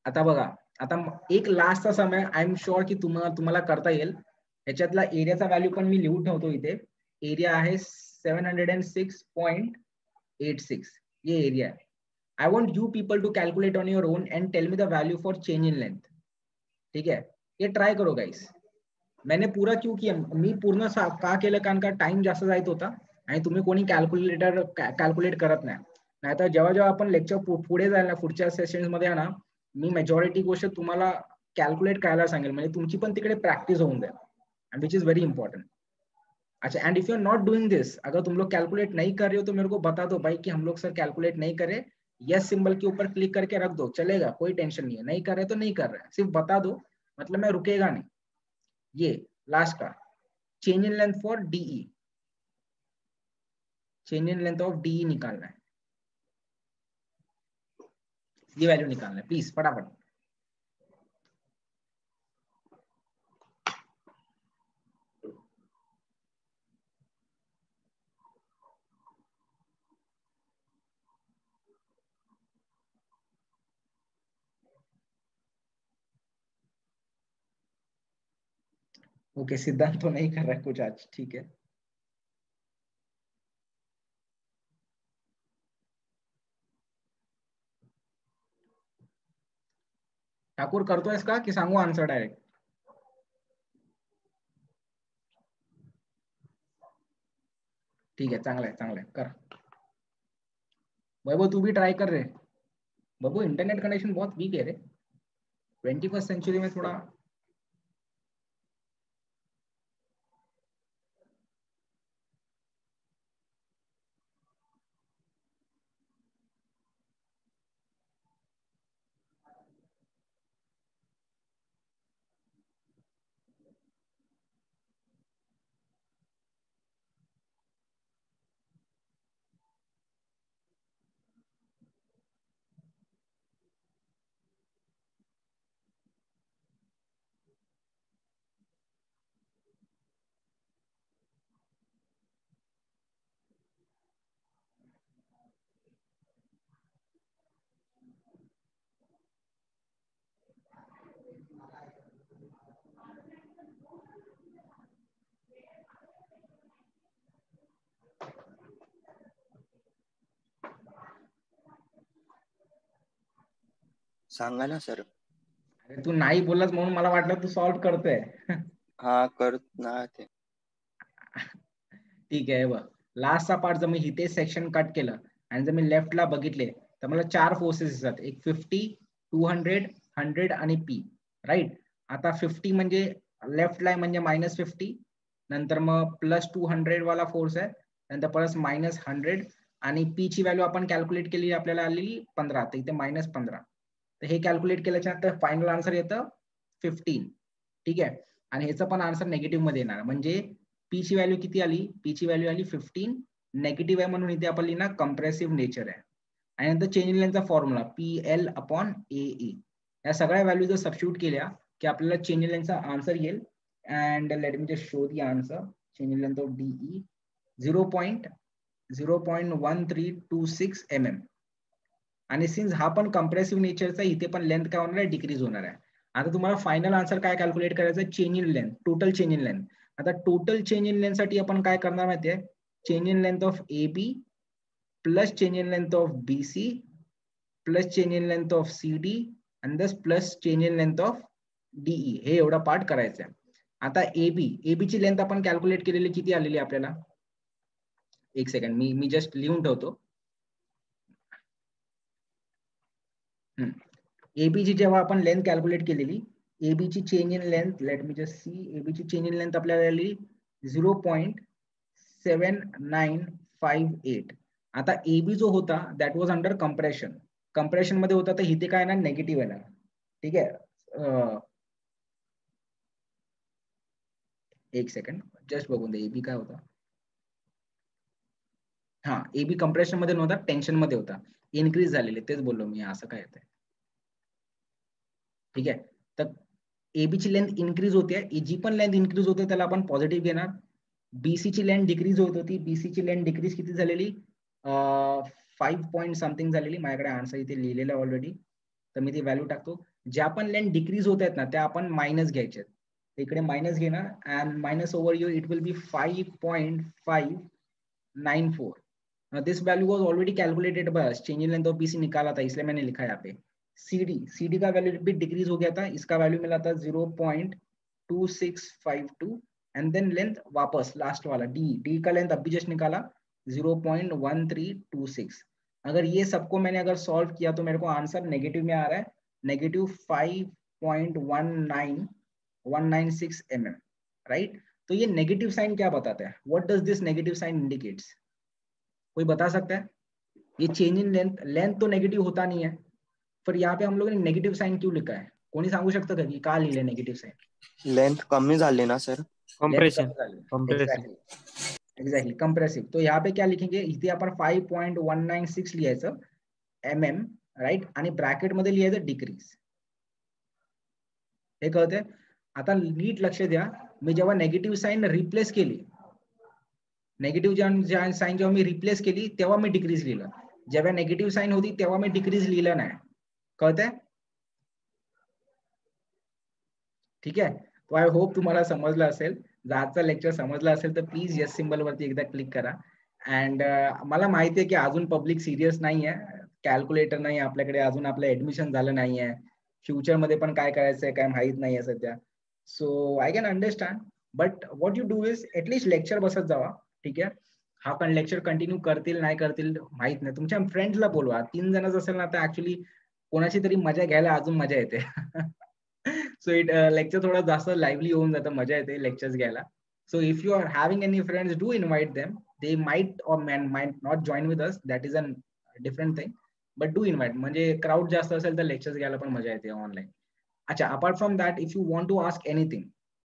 Speaker 1: आता बघा, आता एक लास्टचा समय आय एम शुअर की तुम्हाला करता येईल. ह्याच्यातला एरियाचा व्हॅल्यू पण मी लिहून ठेवतो इथे. एरिया आहे 706.86. ये एरिया है. I want you people to calculate on your own and tell me the value for change in length. ठीक है. ये ट्राय करो गाइस. मैंने पूरा क्यों किया? मी पूर्ण का केलं कारण का टाइम जास्त जायत होता आणि तुम्ही कोणी कॅल्क्युलेट करत नाही. नाहीतर जेव्हा जेव्हा आपण लेक्चर पुढे जाईल ना, पुढच्या सेशन्स मध्ये ना, मी मेजॉरिटी गोष्ट तुम्हाला कॅल्क्युलेट करायला सांगेल, म्हणजे तुमची पण तिकडे प्रॅक्टिस होऊन जाईल. And which is very important. अच्छा, and if you are not doing this, अगर तुम लोग कैलकुलेट नहीं कर रहे हो तो मेरे को बता दो भाई कि हम लोग सर कैलकुलेट नहीं करे. यस सिंबल के ऊपर क्लिक करके रख दो, चलेगा, कोई टेंशन नहीं है. नहीं कर रहे तो नहीं कर रहे, सिर्फ बता दो, मतलब मैं रुकेगा नहीं. ये लास्ट का change in length for DE. Change in length of DE निकालना है. ये वैल्यू निकालना है प्लीज फटाफट. ओके, सिद्धांत तो नहीं कर रहा है कुछ आज, ठीक है। ठाकूर करतोयस का की सांगू आन्सर डायरेक्ट? ठीक आहे, चांगलं आहे, चांगलं आहे, कर। वैभव तू भी ट्राई कर रे। वैभव इंटरनेट कनेक्शन बहुत वीक है रे, 21st सेंचुरी में थोड़ा।
Speaker 2: सांगा ना सर।
Speaker 1: अरे तू नाही बोललास म्हणून मला वाटलं तू सॉल्व करतोय।
Speaker 2: हा कर ना ते।
Speaker 1: ठीक आहे, बघ लास्टचा पार्ट जर मी इथे सेक्शन कट केलं आणि जर मी लेफ्टला बघितले तर मला 4 फोर्सेस दिसतात, एक 50, 200, 100 आणि पी, राईट। आता 50 म्हणजे लेफ्टला आहे म्हणजे -50, नंतर मग +200 वाला फोर्स आहे, नंतर प्लस -100 आणि पी ची व्हॅल्यू आपण कॅल्क्युलेट केली, आपल्याला आलेली 15, तर इथे -15, तर हे कॅल्क्युलेट केल्याच्या नंतर फायनल आन्सर येतं 15, ठीक आहे। आणि ह्याचं पण आन्सर निगेटिव्ह मध्ये येणार, म्हणजे पी ची व्हॅल्यू किती आली, पी ची व्हॅल्यू आली 15, नेगेटिव्ह आहे म्हणून इथे आपण लिहिणार कंप्रेसिव्ह नेचर आहे। आणि नंतर चेंज इन लेंथचा फॉर्म्युला PL/AE, या सगळ्या व्हॅल्यू जर सबस्टिट्यूट केल्या की आपल्याला चेंज इन लेंथचा आन्सर येईल। And let me just show the answer, change in length of DE 0.1326 mm, आणि सिन्स हा पण कंप्रेसिव्ह नेचरचा, इथे पण लेंथ काय होणार आहे, डिक्रीज होणार आहे। आता तुम्हाला फायनल आन्सर काय कॅल्क्युलेट करायचं, change in length, total change in length. आता टोटल चेंज इन लेंथ साठी आपण काय करणार माहितीये, change in length of AB plus change in length of BC plus change in length of CD आणि दस plus change in length of DE, हे एवढा पार्ट करायचा आहे। आता AB ची लेंथ आपण कॅल्क्युलेट केलेली किती आलेली आपल्याला, एक सेकंड मी जस्ट लिहून ठेवतो। AB ची जेव्हा आपण लेंथ कॅल्क्युलेट केलेली, AB ची change in length, let me just see, AB ची चेंज इन लेंथ आपल्याला आली 0.7958। आता AB जो होता that was under compression, compression मध्ये होता, तर इथे काय ना नेगेटिव्ह येणार, ठीक आहे। एक सेकंड जस्ट बघून दे, AB काय होता, हा AB कंप्रेशन मध्ये नव्हता, टेन्शन मध्ये होता, इन्क्रीज झालेले, तेच बोललो मी, असं काय येतंय, ठीक आहे। तर AB ची लेंथ इन्क्रीज होते, जी पण लेंथ इन्क्रीज होते त्याला आपण पॉझिटिव्ह घेणार। BC ची लेंथ डिक्रीज होत होती, BC ची लेंथ डिक्रीज किती झालेली, 5 पॉईंट समथिंग झालेली, माझ्याकडे आन्सर इथे लिहिलेला ऑलरेडी, तर मी ती व्हॅल्यू टाकतो। ज्या पण लेंथ डिक्रीज होत आहेत ना त्या आपण मायनस घ्यायच्या, इकडे मायनस घेणार, and minus over you it will be 5.594। This value was already calculated, बस change in length of BC निकाला था, इसलिए मैंने लिखा है यहाँ पे। CD का वैल्यू भी डिक्रीज हो गया था, इसका वैल्यू मिला था 0.2652, एंड देन लेंथ वापस लास्ट वाला D का लेंथ अभी जस्ट निकाला 0.1326। अगर ये सबको मैंने अगर सॉल्व किया तो मेरे को आंसर नेगेटिव में आ रहा है, -5.19196 mm, राइट। तो ये नेगेटिव साइन क्या बताता है, what does this negative sign indicates, कोई बता सकता है? ये चेंज इन लेंथ तो नेगेटिव होता नहीं है, पर यहाँ पे हम लोगों ने नेगेटिव साइन क्यों लिखा है, कोणी सांगू शकतं का की का लिहिले नेगेटिव साइन?
Speaker 2: लेंथ कमी झाली ना सर,
Speaker 3: कॉम्प्रेशन,
Speaker 1: एक्झॅक्टली कंप्रेसिव्ह। तो यहाँ पे क्या लिखेंगे, इथे आपण 5.196 लिहायचं mm, राईट, आणि ब्रॅकेट मध्ये लिहायचं डिक्रीज, हे कळतंय? आता नीट लक्ष द्या, मी जेव्हा नेगेटिव्ह साइन रिप्लेस केली, नेगेटिव्ह साइन जेव्हा मी रिप्लेस केली तेव्हा मी डिक्रीज लिहिलं, जेव्हा नेगेटिव्ह साइन होती तेव्हा मी डिक्रीज लिहिलं नाही, कळतंय? ठीक है, तो आय होप तुम्हाला समजलं असेल. जर आजचा लेक्चर समजला असेल तर प्लीज येस सिम्बल वरती एकदा क्लिक करा. अँड मला माहिती आहे की अजून पब्लिक सिरियस नाहीये, कॅल्क्युलेटर नाही आपल्याकडे, अजून आपलं ऍडमिशन झालं नाहीये, फ्युचर मध्ये पण काय करायचंय काय माहित नाहीये सध्या. So I can understand, but what you do is at least lecture बसत जावा. ठीक आहे, हा पण लेक्चर कंटिन्यू करतील नाही करतील माहित नाही, तुमच्या फ्रेंड्सला बोलवा. 3 जणच असेल ना तर ऍक्च्युली कोणाची तरी मजा घ्यायला अजून मजा येते. सो इट लेक्चर थोडा जास्त लाईव्हली होऊन जातं, मजा येते लेक्चर्स घ्यायला. So if you are having any friends, do invite them. They might or might not join with us, that is a different thing, but do invite. म्हणजे crowd जास्त असेल तर लेक्चर्स घ्यायला पण मजा येते ऑनलाईन. अच्छा, apart from that, if you want to ask anything,